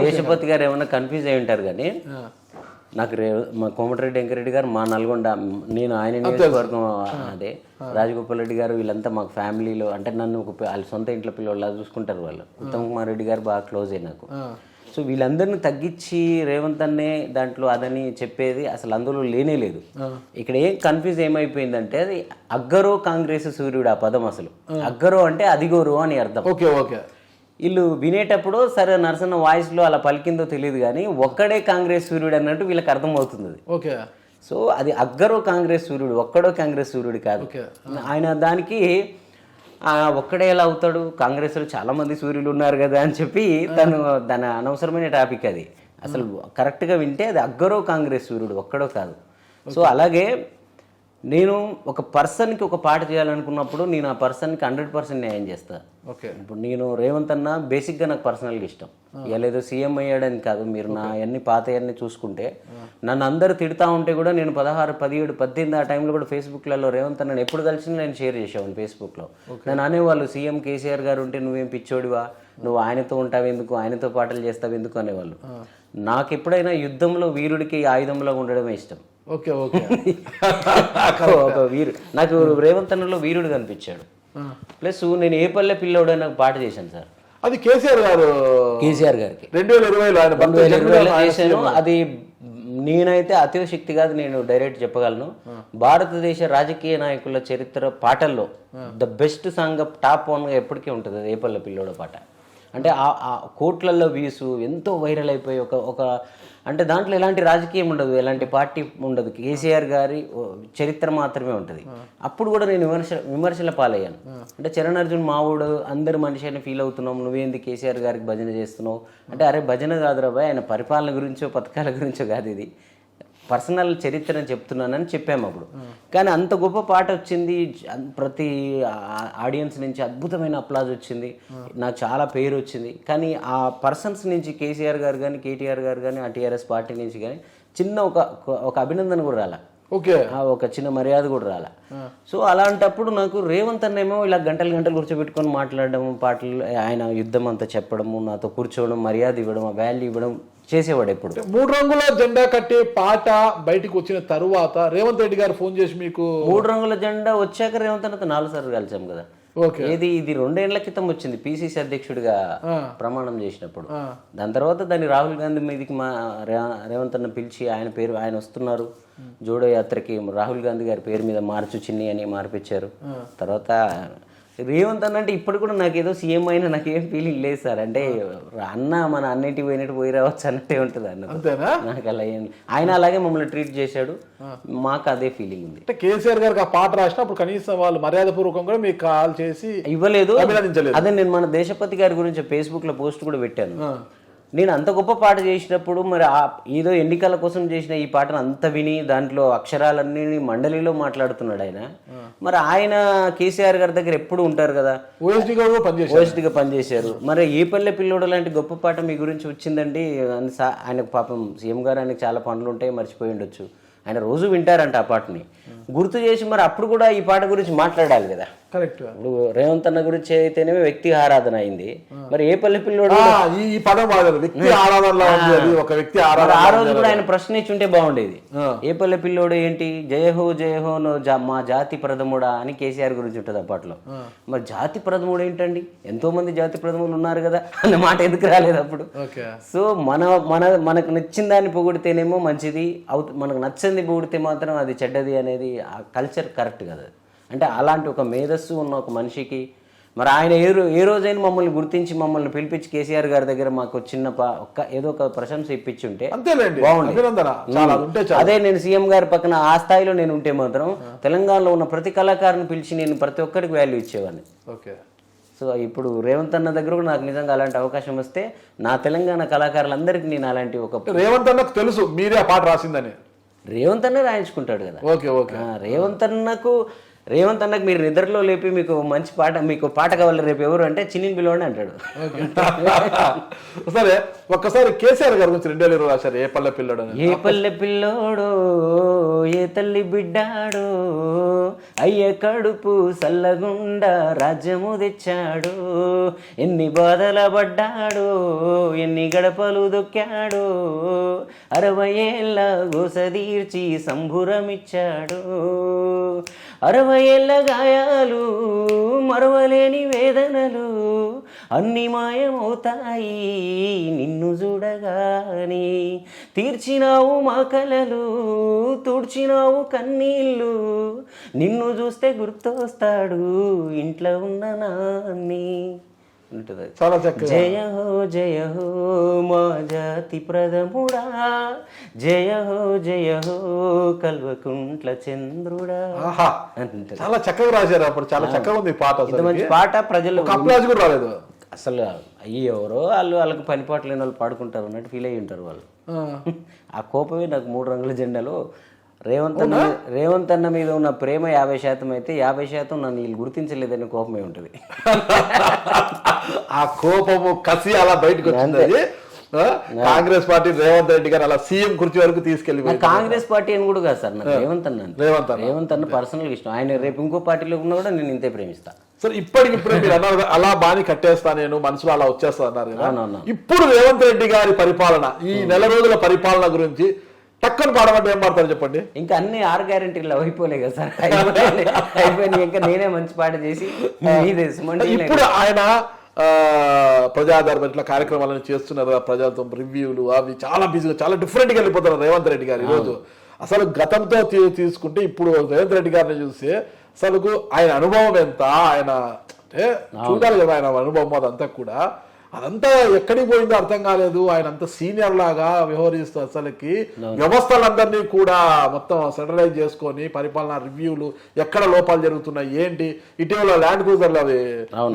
దేశపతి గారు ఏమన్నా కన్ఫ్యూజ్ అయి ఉంటారు. కానీ నాకు మా కోమటిరెడ్డి వెంకరెడ్డి గారు మా నల్గొండ, నేను ఆయన నియోజకవర్గం, అదే రాజగోపాల్ రెడ్డి గారు, వీళ్ళంతా మాకు ఫ్యామిలీలో, అంటే నన్ను వాళ్ళ సొంత ఇంట్లో పిల్లలు చూసుకుంటారు వాళ్ళు. ఉత్తమ్ కుమార్ రెడ్డి గారు బాగా క్లోజ్ అయ్యి నాకు. సో వీళ్ళందరినీ తగ్గించి రేవంత్ అన్నే దాంట్లో అదని చెప్పేది అసలు అందులో లేనే లేదు. ఇక్కడ ఏం కన్ఫ్యూజ్ ఏమైపోయిందంటే, అది అగ్గరో కాంగ్రెస్ సూర్యుడు ఆ పదం, అసలు అగ్గరో అంటే అదిగోరో అని అర్థం. వీళ్ళు వినేటప్పుడు సరే నరసన్న వాయిస్లో అలా పలికిందో తెలియదు, కానీ ఒక్కడే కాంగ్రెస్ సూర్యుడు అన్నట్టు వీళ్ళకి అర్థం అవుతుంది. సో అది అగ్గరో కాంగ్రెస్ సూర్యుడు, ఒక్కడో కాంగ్రెస్ సూర్యుడు కాదు. ఆయన దానికి ఒక్కడే ఎలా అవుతాడు, కాంగ్రెస్లో చాలా మంది సూర్యులు ఉన్నారు కదా అని చెప్పి దాని అనవసరమైన టాపిక్ అది. అసలు కరెక్ట్గా వింటే అది అగ్గరో కాంగ్రెస్ సూర్యుడు, ఒక్కడో కాదు. సో అలాగే నేను ఒక పర్సన్కి ఒక పాట చేయాలనుకున్నప్పుడు నేను ఆ పర్సన్కి 100% న్యాయం చేస్తాను. ఇప్పుడు నేను రేవంత్ అన్న బేసిక్గా నాకు పర్సనల్గా ఇష్టం. ఏదో సీఎం అయ్యాడని కాదు, మీరు నా అన్ని పాతయన్నీ చూసుకుంటే నన్ను అందరూ తిడతా ఉంటే కూడా నేను 16, 17, 18 ఆ టైంలో కూడా ఫేస్బుక్లలో రేవంత్ అన్న ఎప్పుడు కలిసి నేను షేర్ చేసేవాడిని ఫేస్బుక్లో. నేను అనేవాళ్ళు, సీఎం కేసీఆర్ గారు ఉంటే నువ్వేం పిచ్చోడివా, నువ్వు ఆయనతో ఉంటావు ఎందుకు, ఆయనతో పాటలు చేస్తావు ఎందుకు అనేవాళ్ళు. నాకు ఎప్పుడైనా యుద్ధంలో వీరుడికి ఆయుధంలో ఉండడమే ఇష్టం. నాకు రేవంత్ అన్నలో వీరుడు కనిపించాడు. ప్లస్ నేను ఏ పల్లె పిల్లోడు నాకు పాట చేశాను సార్, అది కేసీఆర్ గారికి 2020లో చేశాను. అది నేనైతే అతిశక్తి కాదు, నేను డైరెక్ట్ చెప్పగలను. భారతదేశ రాజకీయ నాయకుల చరిత్ర పాటల్లో ద బెస్ట్ సాంగ్ టాప్ 1గా ఎప్పటికీ ఉంటుంది అది ఏ పల్లె పిల్లోడ పాట. అంటే ఆ కోట్లల్లో వ్యూస్ ఎంతో వైరల్ అయిపోయి ఒక అంటే దాంట్లో ఎలాంటి రాజకీయం ఉండదు, ఎలాంటి పార్టీ ఉండదు, కేసీఆర్ గారి చరిత్ర మాత్రమే ఉంటుంది. అప్పుడు కూడా నేను విమర్శల పాలయ్యాను. అంటే చరణ్ అర్జున్ మావుడు అందరు మనిషి అని ఫీల్ అవుతున్నాం, నువ్వేంది కేసీఆర్ గారికి భజన చేస్తున్నావు అంటే, అరే భజన కాదు రాబాయ్, ఆయన పరిపాలన గురించో పథకాల గురించో కాదు, ఇది పర్సనల్ చరిత్ర అని చెప్తున్నానని చెప్పాము అప్పుడు. కానీ అంత గొప్ప పాట వచ్చింది, ప్రతి ఆడియన్స్ నుంచి అద్భుతమైన అప్లాజ్ వచ్చింది, నాకు చాలా పేరు వచ్చింది. కానీ ఆ పర్సన్స్ నుంచి కేసీఆర్ గారు కానీ, కేటీఆర్ గారు కానీ, ఆ టీఆర్ఎస్ పార్టీ నుంచి కానీ చిన్న ఒక అభినందన కూడా రాలా, ఒక చిన్న మర్యాద కూడా రాలా. సో అలాంటప్పుడు నాకు రేవంత్ అన్నేమో ఇలా గంటలు కూర్చోబెట్టుకొని మాట్లాడడం, పాటలు ఆయన యుద్ధం అంతా చెప్పడము, నాతో కూర్చోవడం, మర్యాద ఇవ్వడం, ఆ వాల్యూ ఇవ్వడం చేసేవాడు. ఎప్పుడు 3 రంగుల జెండా కట్టే పాట బయటకు వచ్చిన తరువాత రేవంత్ రెడ్డి గారు ఫోన్ చేసి మీకు 3 రంగుల జెండా వచ్చాక రేవంత్ అన్నతో 4 సార్లు కలిసాం కదా. ఓకే. ఏది ఇది 2 ఏళ్ల క్రితం వచ్చింది పిసిసి అధ్యక్షుడిగా ప్రమాణం చేసినప్పుడు. దాని తర్వాత దాన్ని రాహుల్ గాంధీ మీదకి మా రేవంత్ అన్న పిలిచి ఆయన వస్తున్నారు జోడో యాత్రకి, రాహుల్ గాంధీ గారి పేరు మీద మార్చు చిన్ని అని మార్పించారు. తర్వాత రేవంత్ అన్న అంటే ఇప్పుడు కూడా నాకు ఏదో సీఎం అయినా నాకేం ఫీలింగ్ లేదు సార్. అంటే అన్న మన అన్నింటికి పోయినట్టు పోయి రావచ్చు అన్నట్టే ఉంటుంది అన్న. నాకు అలా ఏం, ఆయన అలాగే మమ్మల్ని ట్రీట్ చేశాడు, మాకు అదే ఫీలింగ్ ఉంది. అంటే కేసీఆర్ గారికి ఆ పాట రాసినప్పుడు కనీసం వాళ్ళు మర్యాద పూర్వకం కూడా మీకు కాల్ చేసి ఇవ్వలేదు. అభినందించలేదు. అదే నేను మన దేశపతి గారి గురించి ఫేస్బుక్ లో పోస్ట్ కూడా పెట్టాను. నేను అంత గొప్ప పాట చేసినప్పుడు మరి ఏదో ఎన్నికల కోసం చేసిన ఈ పాటను అంత విని దాంట్లో అక్షరాలన్నీ మండలిలో మాట్లాడుతున్నాడు ఆయన. మరి ఆయన కేసీఆర్ గారి దగ్గర ఎప్పుడు ఉంటారు కదా, ఓఎస్డీగా పనిచేశారు. మరి ఏ పల్లె పిల్లోడు లాంటి గొప్ప పాట మీ గురించి వచ్చిందండి అని ఆయనకు పాపం సీఎం గారు ఆయనకు చాలా పనులు ఉంటాయి, మర్చిపోయి ఉండొచ్చు. ఆయన రోజు వింటారంట ఆ పాటని, గుర్తు చేసి మరి అప్పుడు కూడా ఈ పాట గురించి మాట్లాడాలి కదా. కరెక్ట్. ఇప్పుడు రేవంత్ అన్న గురించి అయితేనే వ్యక్తి ఆరాధన అయింది, మరి ఏ పల్లె పిల్లోడు ఈ పదం వ్యక్తి ఆరాధనలో ఒక వ్యక్తి ఆ రోజు కూడా ఆయన ప్రశ్న ఇచ్చుంటే బాగుండేది. ఏ పల్లె పిల్లోడు ఏంటి, జయహో జయహో మా జాతి ప్రథముడా అని కేసీఆర్ గురించి ఉంటుంది ఆ పాటలో. మరి జాతి ప్రథముడు ఏంటండి, ఎంతో మంది జాతి ప్రథములు ఉన్నారు కదా అన్న మాట ఎందుకు రాలేదు అప్పుడు? సో మనకు నచ్చిన దాన్ని పొగిడితేనేమో మంచిది, మనకు నచ్చంది పొగిడితే మాత్రం అది చెడ్డది అనేది ఆ కల్చర్ కరెక్ట్ కదా. అంటే అలాంటి ఒక మేధస్సు ఉన్న ఒక మనిషికి మరి ఆయన ఏ రోజైనా మమ్మల్ని గుర్తించి మమ్మల్ని పిలిపించి కేసీఆర్ గారి దగ్గర మాకు చిన్న ఏదో ఒక ప్రశంస ఇప్పించి ఉంటే బాగుంది. అదే నేను సీఎం గారి పక్కన ఆ స్థాయిలో నేను ఉంటే మాత్రం తెలంగాణలో ఉన్న ప్రతి కళాకారుని పిలిచి నేను ప్రతి ఒక్కరికి వాల్యూ ఇచ్చేవాడిని. సో ఇప్పుడు రేవంత్ అన్న దగ్గర కూడా నాకు నిజంగా అలాంటి అవకాశం వస్తే నా తెలంగాణ కళాకారులందరికీ నేను అలాంటి ఒక రేవంత్ అన్నకు తెలుసు మీరే ఆ పాట రాసిందని, రేవంత్ అన్న రాయించుకుంటాడు కదా. రేవంత్ అన్నకు మీరు నిద్రలో లేపి మీకు మంచి పాట, మీకు పాట కావాలి రేపు ఎవరు అంటే చిన్ని పిల్లోని అంటాడు. సరే, ఒక్కసారి కేసీఆర్ గారి గురించి 2020 రాశారు ఏ పల్లె పిల్లోడు. ఏ పల్లె పిల్లోడో ఏ తల్లి బిడ్డాడో అయ్య కడుపు సల్లగుండా రాజ్యము తెచ్చాడు, ఎన్ని బాధల పడ్డాడో ఎన్ని గడపలు దొక్కాడో 60 ఏళ్ళ గోస తీర్చి సంబురమిచ్చాడు, 60 ఏళ్ళ గాయాలు మరవలేని వేదనలు అన్ని మాయమవుతాయి నిన్ను చూడగాని, తీర్చినావు మా కలలు తుడిచినావు కన్నీళ్ళు, నిన్ను చూస్తే గుర్తొస్తాడు ఇంట్లో ఉన్న నాన్ని. చాలా చక్కగా జయ హో జయ హో మా జాతి ప్రథముడా, జయ హో కల్వకుంట్ల చంద్రుడా. చాలా చక్కగా రాశారు అప్పుడు, చాలా చక్కగా ఉంది పాట. ఇంత మంచి పాట ప్రజలు అప్లాజ్ కూడా రాలేదు అసలు. ఎవరో వాళ్ళకి పనిపాటు లేని వాళ్ళు పాడుకుంటారు అన్నట్టు ఫీల్ అయ్యి ఉంటారు వాళ్ళు. ఆ కోపమే నాకు 3 రంగుల జెండాలో రేవంత్ అన్న మీద ఉన్న ప్రేమ 50% అయితే 50% నన్ను వీళ్ళు గుర్తించలేదని కోపమే ఉంటుంది. ఆ కోపము కసి అలా బయటకు వచ్చింది. కాంగ్రెస్ పార్టీ రేవంత్ రెడ్డి గారు అలా సీఎం కుర్చీ వరకు తీసుకెళ్ళి, కాంగ్రెస్ పార్టీ అని కూడా కాదు సార్, నాకు రేవంత్ అన్న పర్సనల్ ఇష్టం. ఆయన రేపు ఇంకో పార్టీలో ఉన్నా కూడా నేను ఇంతే ప్రేమిస్తా. సరే, ఇప్పటికిప్పుడే మీరు అన్నారు అలా బాని కట్టేస్తా, నేను మనసులో అలా వచ్చేస్తా అన్నారు కదా. ఇప్పుడు రేవంత్ రెడ్డి గారి పరిపాలన, ఈ నెల రోజుల పరిపాలన గురించి టక్కని పాడమంటే ఏం పాడతారు చెప్పండి? ఇంకా అన్ని 6 గ్యారెంటీలు అయిపోలే కదా సార్, అయిపోయినాయి. ఇంకా నేనే మంచి పాట చేసి ఇప్పుడు ఆయన ప్రజాదరణ ఇట్లా కార్యక్రమాలను చేస్తున్నారు, ప్రజాతో రివ్యూలు అవి చాలా బిజీగా చాలా డిఫరెంట్గా వెళ్ళిపోతున్నారు రేవంత్ రెడ్డి గారు ఈరోజు. అసలు గతంతో తీసుకుంటే ఇప్పుడు రేవంత్ రెడ్డి గారిని చూస్తే అసలు ఆయన అనుభవం ఎంత, ఆయన అంటే చూడాలి కదా ఆయన అనుభవం అదంతా కూడా, అదంతా ఎక్కడికి పోయిందో అర్థం కాలేదు. ఆయన అంత సీనియర్ లాగా వ్యవహరిస్తూ అసలుకి వ్యవస్థలందరినీ కూడా మొత్తం సెంట్రలైజ్ చేసుకొని పరిపాలన రివ్యూలు, ఎక్కడ లోపాలు జరుగుతున్నాయి ఏంటి. ఇటీవల ల్యాండ్ క్రూజర్లు అవి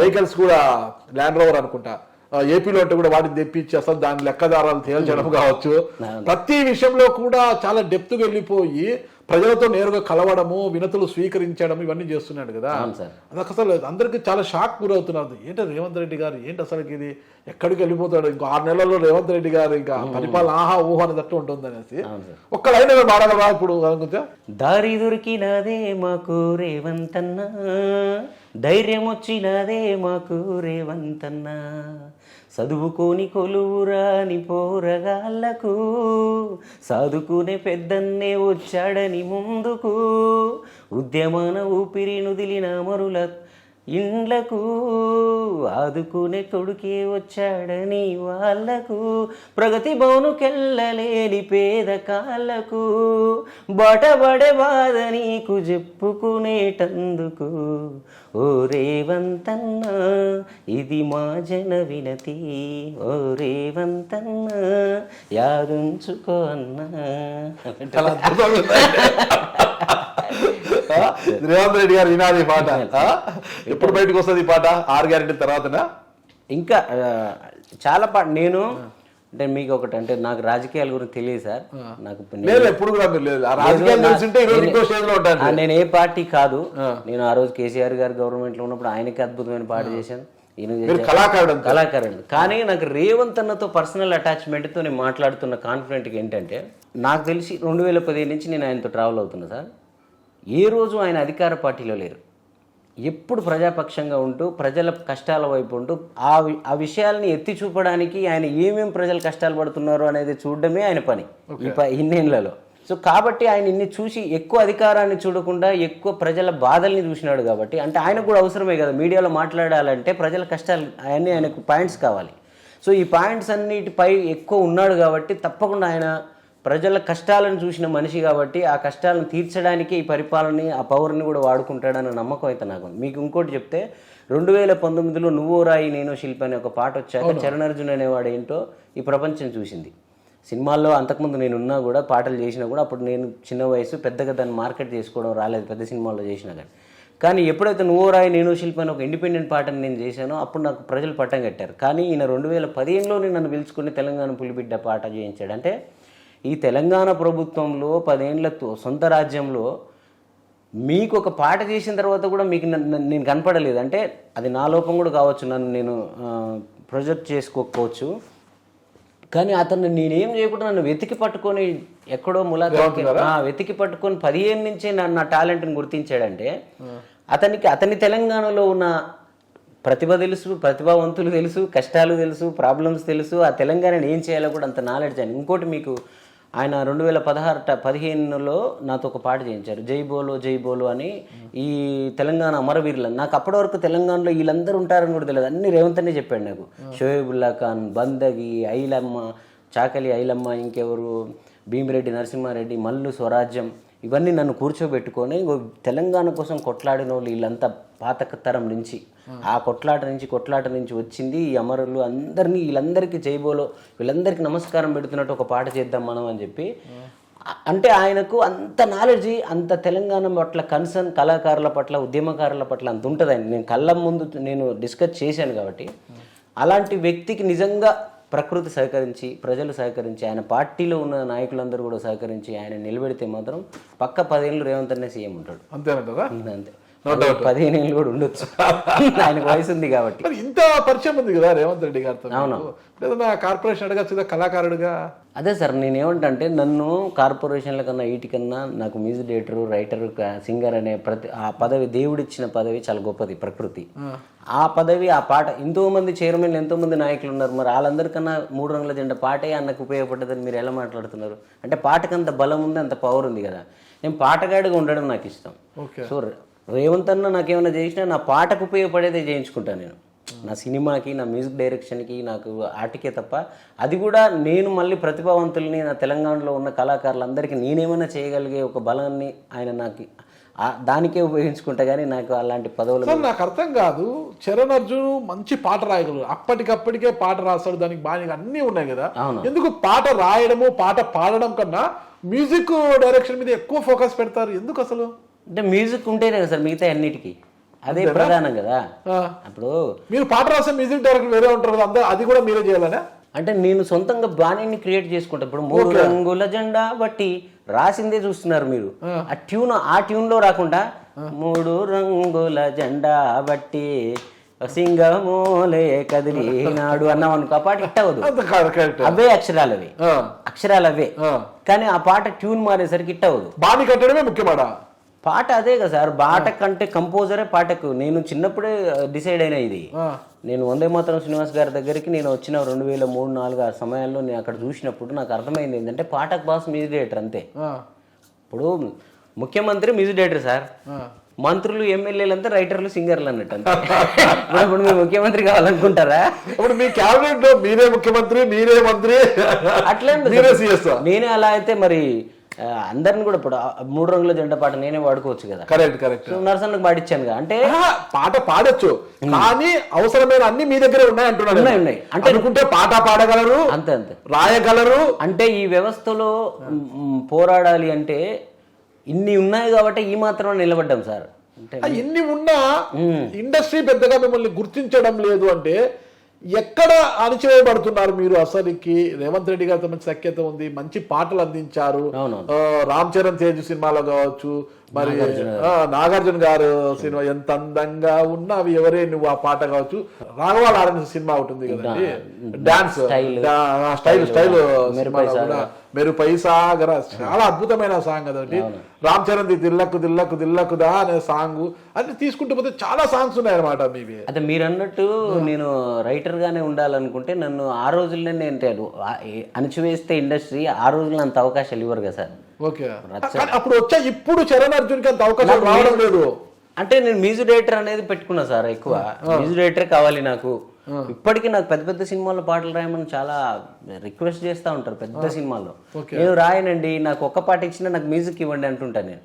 వెహికల్స్ కూడా ల్యాండ్ రోవర్ అనుకుంటా ఏపీలో అంటే కూడా వాటిని తెప్పించి అసలు దాని లెక్కదారాలు తేల్చడం కావచ్చు, ప్రతి విషయంలో కూడా చాలా డెప్త్గా వెళ్ళిపోయి ప్రజలతో నేరుగా కలవడము, వినతులు స్వీకరించడం ఇవన్నీ చేస్తున్నాడు కదా. అది అసలు అందరికీ చాలా షాక్ గురవుతున్నారు. ఏంటి రేవంత్ రెడ్డి గారు ఏంటి అసలుకి ఇది ఎక్కడికి వెళ్ళిపోతాడు, ఇంకో 6 నెలల్లో రేవంత్ రెడ్డి గారు ఇంకా పరిపాలన ఆహా ఊహ అనేటట్టు ఉంటుంది అనేసి ఒక్క లైన్ మాడగలరా ఇప్పుడు? దారి దొరికినదే మాకు రేవంతన్న, ధైర్యం వచ్చినదే మాకు రేవంతన్న, చదువుకోని కొలువురాని పోరగాళ్లకు సాదుకునే పెద్దన్నే వచ్చాడని ముందుకు, ఉద్యమాన ఊపిరి నుదిలిన ఇండ్లకు ఆదుకునే కొడుకే వచ్చాడని వాళ్ళకు ప్రగతి బౌనుకెళ్ళలేని పేద కాళ్ళకు బటబడే బాధ నీకు చెప్పుకునేటందుకు ఓ రేవంతన్న ఇది మా జన వినతి ఓ రేవంతన్న యాదుంచుకో అన్నా. చాలా అద్భుతంగా ఉంది. రేవంత్ రెడ్డి గారు వినాలి ఈ పాట. ఎప్పుడు బయటకు వస్తుంది ఈ పాట? 6 గ్యారెంటీ తర్వాతనా? ఇంకా చాలా నేను అంటే మీకు ఒకటి అంటే నాకు రాజకీయాల గురించి తెలియదు సార్. నాకు లేదు, ఎప్పుడు కూడా మీరు లేదు. ఆ రాజకీయాలు తెలిసింటే ఈ రోజు ఇంకో స్టేజ్ లో ఉంటాను. నేను ఏ పార్టీ కాదు. నేను ఆ రోజు కేసీఆర్ గారు గవర్నమెంట్ లో ఉన్నప్పుడు ఆయనకి అద్భుతమైన పాట చేశాను. కళాకారుడు. కానీ నాకు రేవంత్ అన్నతో పర్సనల్ అటాచ్మెంట్ తో నేను మాట్లాడుతున్న కాన్ఫిడెంట్ ఏంటంటే, నాకు తెలిసి 2015 నుంచి నేను ఆయనతో ట్రావెల్ అవుతున్నా సార్. ఏ రోజు ఆయన అధికార పార్టీలో లేరు. ఎప్పుడు ప్రజాపక్షంగా ఉంటూ ప్రజల కష్టాల వైపు ఉంటూ ఆ విషయాల్ని ఎత్తి చూపడానికి ఆయన ఏమేమి ప్రజలు కష్టాలు పడుతున్నారు అనేది చూడడమే ఆయన పని ఇన్నేళ్లలో. సో కాబట్టి ఆయన ఇన్ని చూసి ఎక్కువ అధికారాన్ని చూడకుండా ఎక్కువ ప్రజల బాధల్ని చూసినాడు. కాబట్టి అంటే ఆయనకు కూడా అవసరమే కదా మీడియాలో మాట్లాడాలంటే, ప్రజల కష్టాలు అవన్నీ ఆయనకు పాయింట్స్ కావాలి. సో ఈ పాయింట్స్ అన్నిటిపై ఎక్కువ ఉన్నాడు కాబట్టి తప్పకుండా ఆయన ప్రజల కష్టాలను చూసిన మనిషి కాబట్టి ఆ కష్టాలను తీర్చడానికి ఈ పరిపాలనని ఆ పవర్ని కూడా వాడుకుంటాడన్న నమ్మకం అయితే నాకు. మీకు ఇంకోటి చెప్తే 2019లో నువ్వో రాయి నేను శిల్పి అనే ఒక పాట వచ్చాక చరణార్జున్ అనేవాడు ఏంటో ఈ ప్రపంచం చూసింది. సినిమాల్లో అంతకుముందు నేను ఉన్నా కూడా పాటలు చేసినా కూడా అప్పుడు నేను చిన్న వయసు, పెద్దగా దాన్ని మార్కెట్ చేసుకోవడం రాలేదు పెద్ద సినిమాల్లో చేసినా కానీ ఎప్పుడైతే నువ్వో రాయి నేను శిల్పి అని ఒక ఇండిపెండెంట్ పాటను నేను చేశానో అప్పుడు నాకు ప్రజలు పట్టం కట్టారు. కానీ ఈయన 2015లోనే నన్ను పిలుచుకుని తెలంగాణ పులిబిడ్డ పాట చేయించాడు. అంటే ఈ తెలంగాణ ప్రభుత్వంలో 10 ఏళ్ళ సొంత రాజ్యంలో మీకు ఒక పాట చేసిన తర్వాత కూడా మీకు నేను కనపడలేదు. అంటే అది నా లోపం కూడా కావచ్చు, నన్ను నేను ప్రొజెక్ట్ చేసుకోకపోవచ్చు. కానీ అతను నేనేం చేయకుండా నన్ను వెతికి పట్టుకొని ఎక్కడో వెతికి పట్టుకొని 15 నుంచే నా టాలెంట్ని గుర్తించాడంటే అతని తెలంగాణలో ఉన్న ప్రతిభ తెలుసు, ప్రతిభావంతులు తెలుసు, కష్టాలు తెలుసు, ప్రాబ్లమ్స్ తెలుసు, ఆ తెలంగాణని ఏం చేయాలో కూడా అంత నాలెడ్జ్ అని. ఇంకోటి మీకు ఆయన 2015లో నాతో ఒక పాట చేయించారు, జై బోలో అని. ఈ తెలంగాణ అమరవీరులు నాకు అప్పటి వరకు తెలంగాణలో వీళ్ళందరూ ఉంటారని కూడా తెలియదు. అన్ని రేవంత్ అనే చెప్పాడు నాకు. షోయబుల్లా ఖాన్, బందగి, ఐలమ్మ, చాకలి ఐలమ్మ, ఇంకెవరు భీమిరెడ్డి నరసింహారెడ్డి, మల్లు స్వరాజ్యం, ఇవన్నీ నన్ను కూర్చోబెట్టుకొని తెలంగాణ కోసం కొట్లాడిన వాళ్ళు వీళ్ళంతా పాత తరం నుంచి ఆ కొట్లాట నుంచి వచ్చింది ఈ అమరులు అందరినీ వీళ్ళందరికీ జైబోలో వీళ్ళందరికీ నమస్కారం పెడుతున్నట్టు ఒక పాట చేద్దాం మనం అని చెప్పి. అంటే ఆయనకు అంత నాలెడ్జి, అంత తెలంగాణ పట్ల కన్సర్న్, కళాకారుల పట్ల, ఉద్యమకారుల పట్ల అంత ఉంటుంది. ఆయన నేను కళ్ళ ముందు నేను డిస్కస్ చేశాను కాబట్టి అలాంటి వ్యక్తికి నిజంగా ప్రకృతి సహకరించి, ప్రజలు సహకరించి, ఆయన పార్టీలో ఉన్న నాయకులందరూ కూడా సహకరించి ఆయన నిలబెడితే మాత్రం పక్క 10 ఏళ్ళు రేవంత్ అనే సీఎం ఉంటాడు. అంతే 15 ఏళ్ళు కూడా ఉండొచ్చు, ఆయనకు వయసు ఉంది కాబట్టి. ఇంత పరిచయం ఉంది కదా రేవంత్ రెడ్డి గారితో. అవును, ఏదైనా కార్పొరేషన్ అడగచ్చు కళాకారుడుగా. అదే సార్ నేనేమంటే నన్ను కార్పొరేషన్ల కన్నా వీటికన్నా నాకు మ్యూజిక్ డైరెక్టర్, రైటర్, సింగర్ అనే ఆ పదవి దేవుడిచ్చిన పదవి చాలా గొప్పది. ప్రకృతి ఆ పదవి, ఆ పాట, ఎంతోమంది చైర్మన్లు, ఎంతోమంది నాయకులు ఉన్నారు. మరి వాళ్ళందరికన్నా 3 రంగుల జెండా పాటే అన్నకు ఉపయోగపడ్డదని మీరు ఎలా మాట్లాడుతున్నారు? అంటే పాటకు అంత బలం ఉంది, అంత పవర్ ఉంది కదా. నేను పాటగాడిగా ఉండడం నాకు ఇష్టం. సో రేవంత్ అన్న నాకేమైనా చేసినా నా పాటకు ఉపయోగపడేదే చేయించుకుంటాను నేను. నా సినిమాకి, నా మ్యూజిక్ డైరెక్షన్కి, నాకు ఆర్ట్కే తప్ప. అది కూడా నేను మళ్ళీ ప్రతిభావంతుల్ని, నా తెలంగాణలో ఉన్న కళాకారులందరికీ నేనేమైనా చేయగలిగే ఒక బలాన్ని ఆయన నాకు దానికే ఉపయోగించుకుంటా. కానీ నాకు అలాంటి పదవులు నాకు అర్థం కాదు. చరణ్ అర్జున్ మంచి పాట రాయగలరు, అప్పటికప్పటికే పాట రాస్తాడు, దానికి బాగా అన్నీ ఉన్నాయి కదా. ఎందుకు పాట రాయడము, పాట పాడడం కన్నా మ్యూజిక్ డైరెక్షన్ మీద ఎక్కువ ఫోకస్ పెడతారు? ఎందుకు అసలు? అంటే మ్యూజిక్ ఉంటేనే కదా సార్ మిగతా అన్నిటికీ, అదే ప్రధానం కదా. అప్పుడు మీరు పాట రాసే మ్యూజిక్ డైరెక్టర్ వేరే ఉంటారు కదా, అది కూడా మీరే చేయాలనే? అంటే నేను సొంతంగా బాణీని క్రియేట్ చేసుకుంటా. ఇప్పుడు 3 రంగుల జెండా బట్టి రాసిందే చూస్తున్నారు మీరు. ఆ ట్యూన్లో రాకుండా 3 రంగుల జెండా బట్టి సింగమోలే కదిలినాడు అన్నాం అనుకో, ఆ పాట హిట్ అవ్వదు. అవే అక్షరాలు అవే, కానీ ఆ పాట ట్యూన్ మారేసరికి హిట్ అవ్వదు. బాణీ కట్టడమే ముఖ్యమాట పాట. అదే కదా సార్, పాట కంటే కంపోజరే పాటకు. నేను చిన్నప్పుడే డిసైడ్ అయినా ఇది. నేను వందే మాతరం శ్రీనివాస్ గారి దగ్గరికి నేను వచ్చిన 2003-04 ఆ సమయాల్లో నేను అక్కడ చూసినప్పుడు నాకు అర్థమైంది ఏంటంటే పాటకు బాస్ మ్యూజిక్ డైరెక్టర్ అంతే. ఇప్పుడు ముఖ్యమంత్రి మ్యూజిక్ డైరెక్టర్ సార్, మంత్రులు ఎమ్మెల్యేలు అంతా రైటర్లు సింగర్లు అన్నట్టు అంతే. ఇప్పుడు మీరు ముఖ్యమంత్రి కావాలనుకుంటారా? ఇప్పుడు మీ క్యాబినెట్ లో మీరే ముఖ్యమంత్రి, మీరే మంత్రి, అట్లేం లేదు మీరే సార్. సీఎస్. నేనే అలా అయితే మరి అందరిని కూడా ఇప్పుడు 3 రంగుల జెండా పాట నేనే వాడుకోవచ్చు కదా. కరెక్ట్. సో నరసన్నకు పాటించాను అంటే పాట పాడొచ్చు, కానీ అవసరమైన అన్ని మీ దగ్గరే ఉన్నాయి అంటున్నాను. ఉన్నాయి. అంటే అనుకుంటే పాట పాడగలరు, అంతే రాయగలరు. అంటే ఈ వ్యవస్థలో పోరాడాలి అంటే ఇన్ని ఉన్నాయి కాబట్టి ఈ మాత్రం నిలబడ్డాం సార్. అంటే ఇన్ని ఉన్నా ఇండస్ట్రీ పెద్దగా మిమ్మల్ని గుర్తించడం లేదు అంటే ఎక్కడ అణచివేయబడుతున్నారు మీరు? అసలుకి రేవంత్ రెడ్డి గారితో మంచి సఖ్యత ఉంది, మంచి పాటలు అందించారు. రామ్ చరణ్ తేజ్ సినిమాలో కావచ్చు, మరి నాగార్జున గారు సినిమా ఎంత అందంగా ఉన్నవి ఎవరే నువ్వు ఆ పాట కావచ్చు. రాఘవాల ఆరెంజ్ సినిమా ఉంటుంది కదండి, డాన్స్ స్టైల్ మెరుపై సాగర, చాలా అద్భుతమైన సాంగ్ అదండి. రామ్ చరణ్ ది దిల్లకు దిల్లకు దిల్లకుదా అనే సాంగ్ అది తీసుకుంటూ పోతే చాలా సాంగ్స్ ఉన్నాయి అనమాట మీవి. అదే మీరు అన్నట్టు నేను రైటర్ గానే ఉండాలనుకుంటే నన్ను ఆ రోజుల్లోనే అణచివేస్తే ఇండస్ట్రీ ఆ రోజుల్లో అంత అవకాశాలు ఇవ్వరు కదా సార్. ఓకే, అప్పుడు వచ్చా. ఇప్పుడు చరణ్ అర్జున్ కి అంత అవకాశం రావడం లేదు. అంటే నేను మ్యూజిక్ డైరెక్టర్ అనేది పెట్టుకున్నా సార్. ఎక్కువ మ్యూజిక్ డైరెక్టర్ కావాలి నాకు. ఇప్పటికీ నాకు పెద్ద పెద్ద సినిమాల్లో పాటలు రాయమని చాలా రిక్వెస్ట్ చేస్తూ ఉంటారు. పెద్ద సినిమాల్లో నేను రాయనండి, నాకు ఒక్క పాట ఇచ్చినా నాకు మ్యూజిక్ ఇవ్వండి అంటుంటా. నేను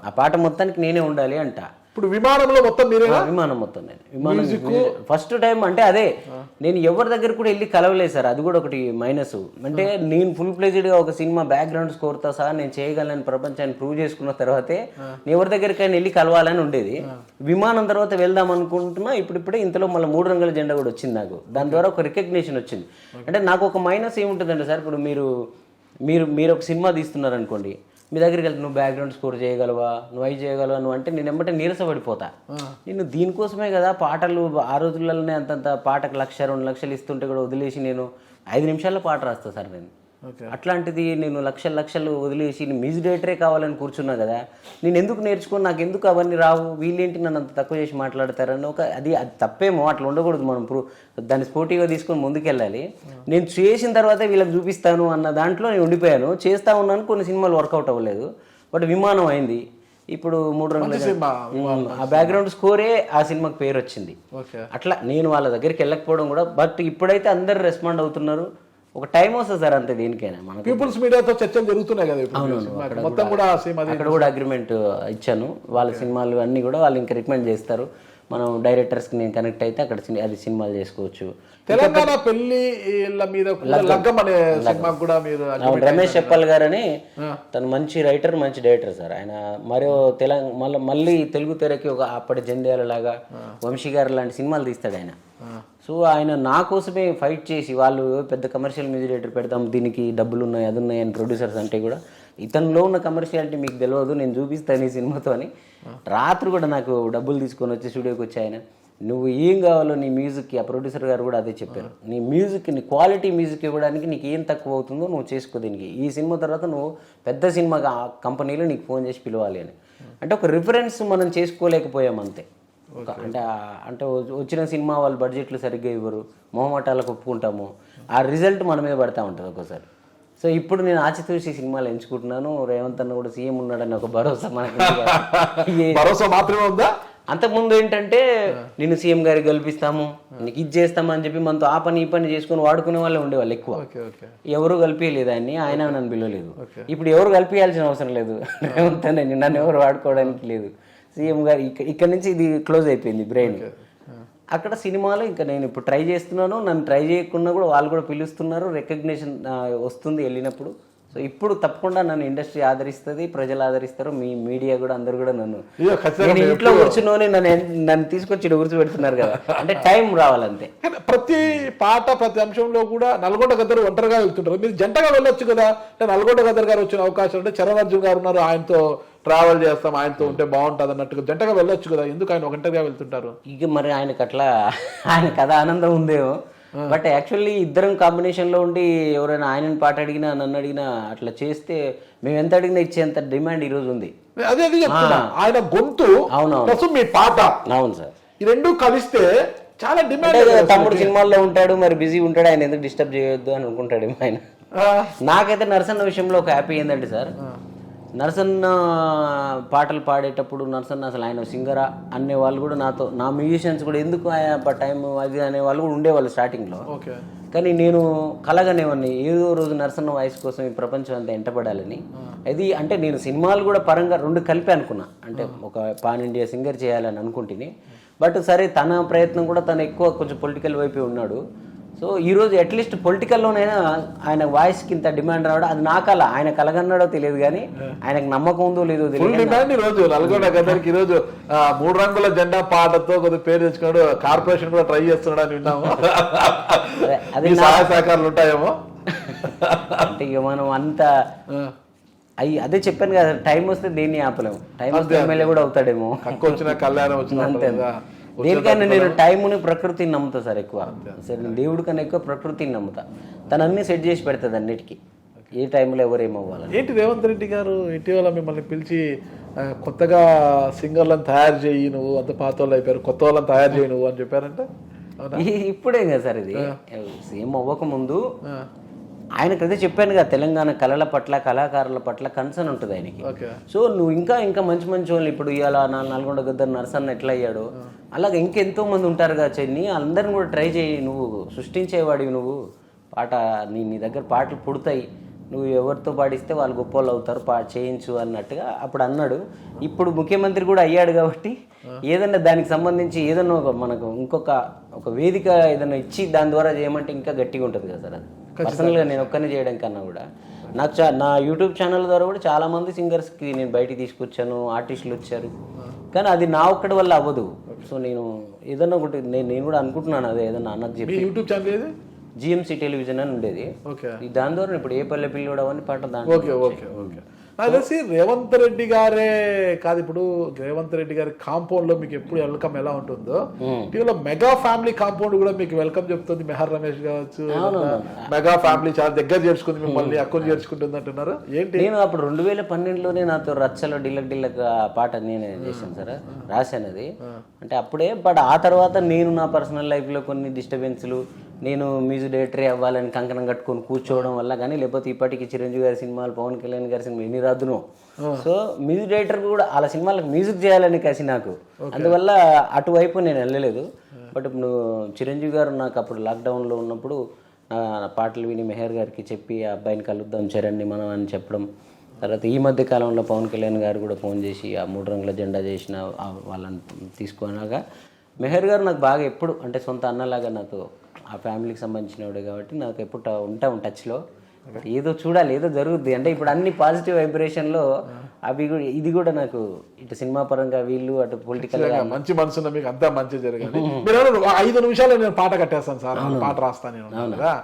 ఆ పాట మొత్తానికి నేనే ఉండాలి అంట. ఇప్పుడు విమానంలో మొత్తం మీరేనా? విమానం మొత్తం నేను. విమానం ఫస్ట్ టైం అంటే అదే నేను ఎవరి దగ్గర కూడా వెళ్ళి కలవలేదు సార్. అది కూడా ఒకటి మైనస్. అంటే నేను ఫుల్ ప్లేజ్డ్ గా ఒక సినిమా బ్యాక్గ్రౌండ్ స్కోర్ తో సహా నేను చేయగలను ప్రపంచాన్ని ప్రూవ్ చేసుకున్న తర్వాతే నేను ఎవరి దగ్గరికైనా వెళ్ళి కలవాలని ఉండేది. విమానం తర్వాత వెళ్దాం అనుకుంటున్నా. ఇప్పుడిప్పుడే ఇంతలో మళ్ళీ 3 రంగుల జెండా కూడా వచ్చింది నాకు. దాని ద్వారా ఒక రికగ్నిషన్ వచ్చింది. అంటే నాకు ఒక మైనస్ ఏముంటుందండి సార్, ఇప్పుడు మీరు ఒక సినిమా తీస్తున్నారు అనుకోండి, మీ దగ్గరికి వెళ్తే నువ్వు బ్యాక్గ్రౌండ్ స్కోర్ చేయగలవా, నువ్వు అవి చేయగలవా నువ్వు అంటే నేను ఎమ్మటే నీరసపడిపోతా. నేను దీనికోసమే కదా పాటలు ఆ రోజుల్లోనే అంతంత పాటకు 1,00,000 2 లక్షలు ఇస్తుంటే కూడా వదిలేసి నేను 5 నిమిషాల్లో పాట రాస్తా సార్ నేను. అట్లాంటిది నేను లక్షలు వదిలేసి మ్యూజిక్ డైరెక్టరే కావాలని కూర్చున్నా కదా. నేను ఎందుకు నేర్చుకోను, నాకు ఎందుకు అవన్నీ రావు, వీళ్ళేంటి నన్ను అంత తక్కువ చేసి మాట్లాడతారని అది తప్పేమో. అట్లా ఉండకూడదు. మనం దాన్ని స్పోర్టివ్గా తీసుకొని ముందుకెళ్ళాలి. నేను చేసిన తర్వాతే వీళ్ళకి చూపిస్తాను అన్న దాంట్లో నేను ఉండిపోయాను. చేస్తా ఉన్నాను, కొన్ని సినిమాలు వర్కౌట్ అవ్వలేదు. బట్ విమానం అయింది. ఇప్పుడు 3 రంగుల ఆ బ్యాక్గ్రౌండ్ స్కోరే ఆ సినిమాకి పేరు వచ్చింది. అట్లా నేను వాళ్ళ దగ్గరికి వెళ్ళకపోవడం కూడా. బట్ ఇప్పుడైతే అందరు రెస్పాండ్ అవుతున్నారు. ఒక టైం వస్తుంది సార్ అంతే. దేనికైనా మన పీపుల్స్ మీడియాతో చర్చలు జరుగుతున్నాయి కదా. మొత్తం కూడా అక్కడ కూడా అగ్రిమెంట్ ఇచ్చాను. వాళ్ళ సినిమాలు అన్ని కూడా వాళ్ళు ఇంకా రికమెండ్ చేస్తారు. మనం డైరెక్టర్స్కి నేను కనెక్ట్ అయితే అక్కడ అది సినిమాలు చేసుకోవచ్చు. తెలంగాణ పెళ్లి మీద లగ్గం అనే సినిమా కూడా మీరు రమేష్ చెప్పల్ గారని తను మంచి రైటర్, మంచి డైరెక్టర్ సార్. ఆయన మరో మళ్ళీ తెలుగు తెరకి ఒక అప్పటి జంధ్యాల లాగా, వంశీ గారు లాంటి సినిమాలు తీస్తాడు ఆయన. సో ఆయన నా కోసమే ఫైట్ చేసి, వాళ్ళు పెద్ద కమర్షియల్ మ్యూజిక్ డైరెక్టర్ పెడతాం, దీనికి డబ్బులు ఉన్నాయి అది ఉన్నాయి అని ప్రొడ్యూసర్స్ అంటే కూడా ఇతనిలో ఉన్న కమర్షియాలిటీ మీకు తెలియదు, నేను చూపిస్తాను ఈ సినిమాతో అని రాత్రి కూడా నాకు డబ్బులు తీసుకొని వచ్చి స్టూడియోకి వచ్చి ఆయన నువ్వు ఏం కావాలో నీ మ్యూజిక్కి, ఆ ప్రొడ్యూసర్ గారు కూడా అదే చెప్పారు, నీ మ్యూజిక్, నీ క్వాలిటీ మ్యూజిక్ ఇవ్వడానికి నీకు ఏం తక్కువ అవుతుందో నువ్వు చేసుకో, దీనికి ఈ సినిమా తర్వాత నువ్వు పెద్ద సినిమా కంపెనీలో నీకు ఫోన్ చేసి పిలవాలి అని. అంటే ఒక రిఫరెన్స్ మనం చేసుకోలేకపోయాం అంతే. అంటే వచ్చిన సినిమా వాళ్ళు బడ్జెట్లు సరిగ్గా ఇవ్వరు, మొహమాటాలకు ఒప్పుకుంటాము, ఆ రిజల్ట్ మన మీద పడతా ఉంటుంది ఒక్కోసారి. సో ఇప్పుడు నేను ఆచితూసి సినిమాలు ఎంచుకుంటున్నాను. రేవంత్ అన్న కూడా సీఎం ఉన్నాడని ఒక భరోసా మనకి. భరోసా మాత్రమే ఉందా? అంతకుముందు ఏంటంటే నేను సీఎం గారికి గెలిపిస్తాము, నీకు ఇది చేస్తామని చెప్పి మనతో ఆ పని ఈ పని చేసుకుని వాడుకునే వాళ్ళే ఉండేవాళ్ళు ఎక్కువ. ఎవరు కలిపియలేదు ఆయన్ని, ఆయన నన్ను పిలవలేదు. ఇప్పుడు ఎవరు కలిపియాల్సిన అవసరం లేదు. రేవంత్ అన్న నన్ను ఎవరు వాడుకోవడానికి లేదు. సీఎం గారు ఇక్కడ నుంచి ఇది క్లోజ్ అయిపోయింది బ్రెయిన్. అక్కడ సినిమాలో ఇంకా నేను ఇప్పుడు ట్రై చేస్తున్నాను. నన్ను ట్రై చేయకుండా కూడా వాళ్ళు కూడా పిలుస్తున్నారు, రికగ్నిషన్ వస్తుంది వెళ్ళినప్పుడు. సో ఇప్పుడు తప్పకుండా నన్ను ఇండస్ట్రీ ఆదరిస్తుంది, ప్రజలు ఆదరిస్తారు, మీ మీడియా కూడా అందరు కూడా నన్ను. నేను ఇంట్లో కూర్చుని నన్ను తీసుకొచ్చి కూర్చోబెడుతున్నారు కదా, అంటే టైం రావాలంతే. ప్రతి పాట ప్రతి అంశంలో కూడా నల్గొండ గద్దరు ఒంటరిగా వెళ్తుంటారు, మీరు జంటగా వెళ్ళొచ్చు కదా. అంటే నల్గొండ గద్దర్ గారు వచ్చిన అవకాశం అంటే చరణ్ అర్జున్ గారు ఉన్నారు, ఆయనతో ట్రావెల్ చేస్తాం, ఆయనతో ఉంటే బాగుంటుంది అన్నట్టుగా జంటగా వెళ్ళొచ్చు కదా, ఎందుకు ఆయన ఒంటరిగా వెళ్తుంటారు? ఇక మరి ఆయనకు అట్లా ఆయన కథ ఆనందం ఉందేమో. బట్ యాక్చువల్లీ ఇద్దరం కాంబినేషన్లో ఉండి ఎవరైనా ఆయనని పాట అడిగినా నన్ను అడిగినా అట్లా చేస్తే మేము ఎంత అడిగినా ఇచ్చేంత డిమాండ్ ఈ రోజు ఉంది. అదే చెప్తున్నా, ఆయన గొంతు అవునవును మీ పాట అవును సార్, ఈ రెండు కలిస్తే చాలా డిమాండ్. తమ్ముడు సినిమాల్లో ఉంటాడు, మరి బిజీ ఉంటాడు, ఆయన ఎందుకు డిస్టర్బ్ చేయొద్దు అని అనుకుంటాడు ఆయన. నాకైతే నరసన్న విషయంలో ఒక హ్యాపీ ఏంటంటే సార్, నరసన్న పాటలు పాడేటప్పుడు నరసన్న అసలు ఆయన సింగరా అనే వాళ్ళు కూడా నాతో, నా మ్యూజిషియన్స్ కూడా ఎందుకు ఆయన టైం అది అనే వాళ్ళు కూడా ఉండేవాళ్ళు స్టార్టింగ్లో. ఓకే. కానీ నేను కలగనేవాడిని ఏదో రోజు నరసన్న వాయిస్ కోసం ఈ ప్రపంచం అంతా ఎంటపడాలని. అది అంటే నేను సినిమాలు కూడా పరంగా రెండు కలిపి అనుకున్నా, అంటే ఒక పాన్ ఇండియా సింగర్ చేయాలని అనుకుంటుని. బట్ సరే తన ప్రయత్నం కూడా తను ఎక్కువ కొంచెం పొలిటికల్ వైపే ఉన్నాడు. సో ఈరోజు అట్లీస్ట్ పొలిటికల్లోనైనా ఆయన వాయిస్కి ఇంత డిమాండ్ రావడం అది నా కళ. ఆయన కలగన్నాడో తెలియదు కానీ ఆయనకు నమ్మకం ఉందో లేదో తెలియదు. డిమాండ్ ఈరోజు నల్గొండ గద్దరికి ఈరోజు 3 రంగుల జెండా పాటతో కొద్దిగా పేరు తెచ్చుకున్నాడు. కార్పొరేషన్ కూడా ట్రై చేస్తున్నాడు అని విన్నాము. అది సహాయ సహకారాలు ఉంటాయేమో. అంటే ఇక మనం అంత అదే చెప్పాను కదా, టైం వస్తే దేన్ని ఆపలేము. టైం వస్తే ఎమ్మెల్యే కూడా అవుతాడేమో. వచ్చిన కళ్యాణం వచ్చిన అంతే. దేనికన్నా నేను టైంని ప్రకృతిని నమ్ముతా సార్ ఎక్కువ. సరే నేను దేవుడి కన్నా ఎక్కువ ప్రకృతిని నమ్ముతా. తను అన్ని సెట్ చేసి పెడుతుంది అన్నిటికీ, ఏ టైంలో ఎవరేమవ్వాలి. ఏంటి రేవంత్ రెడ్డి గారు ఇటీవల మిమ్మల్ని పిలిచి కొత్తగా సింగర్లను తయారు చేయి, నువ్వు అంత పాత వాళ్ళు అయిపోయారు, కొత్త వాళ్ళని తయారు చేయి నువ్వు అని చెప్పారంటే ఇప్పుడే కదా సార్, ఇది సేమ్ అవ్వకముందు ఆయనకు అదే చెప్పాను కదా, తెలంగాణ కళల పట్ల కళాకారుల పట్ల కన్సర్న్ ఉంటుంది ఆయనకి. సో నువ్వు ఇంకా మంచి మంచి వాళ్ళు ఇప్పుడు ఇవాళ నల్గొండ గద్దర్ నరసన్న ఎట్లా అయ్యాడో అలాగే ఇంకెంతో మంది ఉంటారు కదా చెన్ని, అందరిని కూడా ట్రై చేయి. నువ్వు సృష్టించేవాడివి, నువ్వు పాట నీ దగ్గర పాటలు పుడతాయి, నువ్వు ఎవరితో పాడిస్తే వాళ్ళు గొప్ప వాళ్ళు అవుతారు, చేయించు అన్నట్టుగా అప్పుడు అన్నాడు. ఇప్పుడు ముఖ్యమంత్రి కూడా అయ్యాడు కాబట్టి ఏదన్నా దానికి సంబంధించి ఏదన్నా మనకు ఒక వేదిక ఏదైనా ఇచ్చి దాని ద్వారా చేయమంటే ఇంకా గట్టిగా ఉంటుంది కదా సార్. అది పర్సనల్గా నేను ఒక్కనే చేయడం కన్నా కూడా నాకు నా యూట్యూబ్ ఛానల్ ద్వారా కూడా చాలామంది సింగర్స్కి నేను బయటికి తీసుకొచ్చాను, ఆర్టిస్టులు వచ్చారు. కానీ అది నా ఒక్కడి వల్ల అవ్వదు. సో నేను ఏదన్నా ఒకటి నేను కూడా అనుకుంటున్నాను, అదే ఏదన్నా అన్నకు చెప్పి. యూట్యూబ్ ఛానల్ ఏది? జిఎంసీ టెలివిజన్ అని ఉండేది. దాని ద్వారా ఇప్పుడు ఏ పల్లె పిల్లోడు అవన్నీ పాట దాంట్లో. నాకు తెలిసి రేవంత్ రెడ్డి గారే కాదు, ఇప్పుడు రేవంత్ రెడ్డి గారి కాంపౌండ్ లో మీకు ఎప్పుడు వెల్కమ్ ఎలా ఉంటుందో ఇటీవల మెగా ఫ్యామిలీ కాంపౌండ్ కూడా మీకు వెల్కమ్ చెప్తుంది. మెహర్ రమేష్ కావచ్చు, మెగా ఫ్యామిలీ చాలా దగ్గర చేర్చుకుంది, మిమ్మల్ని అక్కలు చేర్చుకుంటుంది అంటున్నారు. ఏంటి? నేను అప్పుడు 2012లోనే నాతో రచ్చలో డిల్లక్ పాట నేనే చేశాను సార్, రాశాను అది. అంటే అప్పుడే. బట్ ఆ తర్వాత నేను నా పర్సనల్ లైఫ్లో కొన్ని డిస్టర్బెన్స్లు, నేను మ్యూజిక్ డైరెక్టరే అవ్వాలని కంకణం కట్టుకొని కూర్చోవడం వల్ల కానీ, లేకపోతే ఇప్పటికీ చిరంజీవి గారి సినిమాలు, పవన్ కళ్యాణ్ గారి సినిమా ఎన్ని రాదునో. సో మ్యూజిక్ డైరెక్టర్ కూడా వాళ్ళ సినిమాలకు మ్యూజిక్ చేయాలని కసి నాకు, అందువల్ల అటువైపు నేను వెళ్ళలేదు. బట్ ఇప్పుడు చిరంజీవి గారు నాకు అప్పుడు లాక్డౌన్లో ఉన్నప్పుడు నా పాటలు విని మెహర్ గారికి చెప్పి ఆ అబ్బాయిని కలుద్దాం చరణ్ని మనం అని చెప్పడం. తర్వాత ఈ మధ్య కాలంలో పవన్ కళ్యాణ్ గారు కూడా ఫోన్ చేసి ఆ 3 రంగుల జెండా చేసిన వాళ్ళని తీసుకున్నాగా మెహర్ గారు నాకు బాగా ఎప్పుడు అంటే సొంత అన్నలాగా నాతో ఆ ఫ్యామిలీకి సంబంధించినవాడు కాబట్టి నాకు ఎప్పుడు ఉంటాం టచ్లో. ఏదో చూడాలి, ఏదో జరుగుద్ది. అంటే ఇప్పుడు అన్ని పాజిటివ్ వైబ్రేషన్లో అవి ఇది కూడా నాకు ఇటు సినిమా పరంగా వీళ్ళు అటు పొలిటికల్ మంచి మనసున్న మీకు అంతా మంచి జరగాలి. మీరు 5 నిమిషాలు నేను పాట కట్టేస్తాను సార్, పాట రాస్తాను నేను కదా.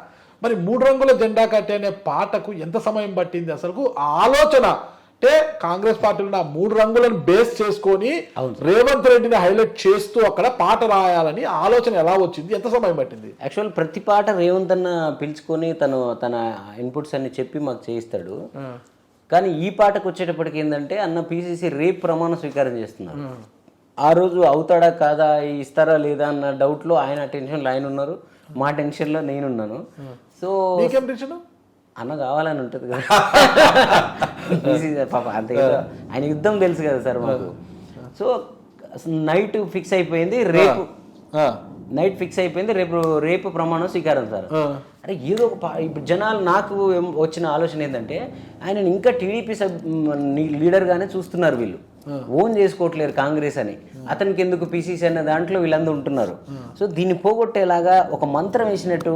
మరి 3 రంగుల జెండా కట్టే అనే పాటకు ఎంత సమయం పట్టింది అసలు? ఆలోచన అంటే కాంగ్రెస్ పార్టీలో 3 రంగులను బేస్ చేసుకొని రేవంత్ రెడ్డిని హైలైట్ చేస్తూ అక్కడ పాట రాయాలని ఆలోచన ఎలా వచ్చింది, ఎంత సమయం పట్టింది? యాక్చువల్ ప్రతి పాట రేవంత్ అన్న పిలుచుకొని తన ఇన్పుట్స్ అన్ని చెప్పి మాకు చేయిస్తాడు. కానీ ఈ పాటకు వచ్చేటప్పటికి ఏంటంటే అన్న పిసిసి రేపు ప్రమాణ స్వీకారం చేస్తున్నారు. ఆ రోజు అవుతాడా కాదా, ఇస్తారా లేదా అన్న డౌట్లో ఆయన టెన్షన్లో ఆయన ఉన్నారు, మా టెన్షన్లో నేనున్నాను. సో నీకేం టెన్షన్? అన్న కావాలని ఉంటుంది కదా పాప, అంతే కదా. ఆయన యుద్ధం తెలుసు కదా సార్ మాకు. సో నైట్ ఫిక్స్ అయిపోయింది, రేపు ప్రమాణం స్వీకారం సార్. అరే ఏదో ఒక ఇప్పుడు జనాలు నాకు వచ్చిన ఆలోచన ఏంటంటే ఆయన ఇంకా టీడీపీ లీడర్గానే చూస్తున్నారు, వీళ్ళు ఓన్ చేసుకోవట్లేరు కాంగ్రెస్ అని. అతనికి ఎందుకు పిసిసి అనే దాంట్లో వీళ్ళందరూ ఉంటున్నారు. సో దీన్ని పోగొట్టేలాగా ఒక మంత్రం వేసినట్టు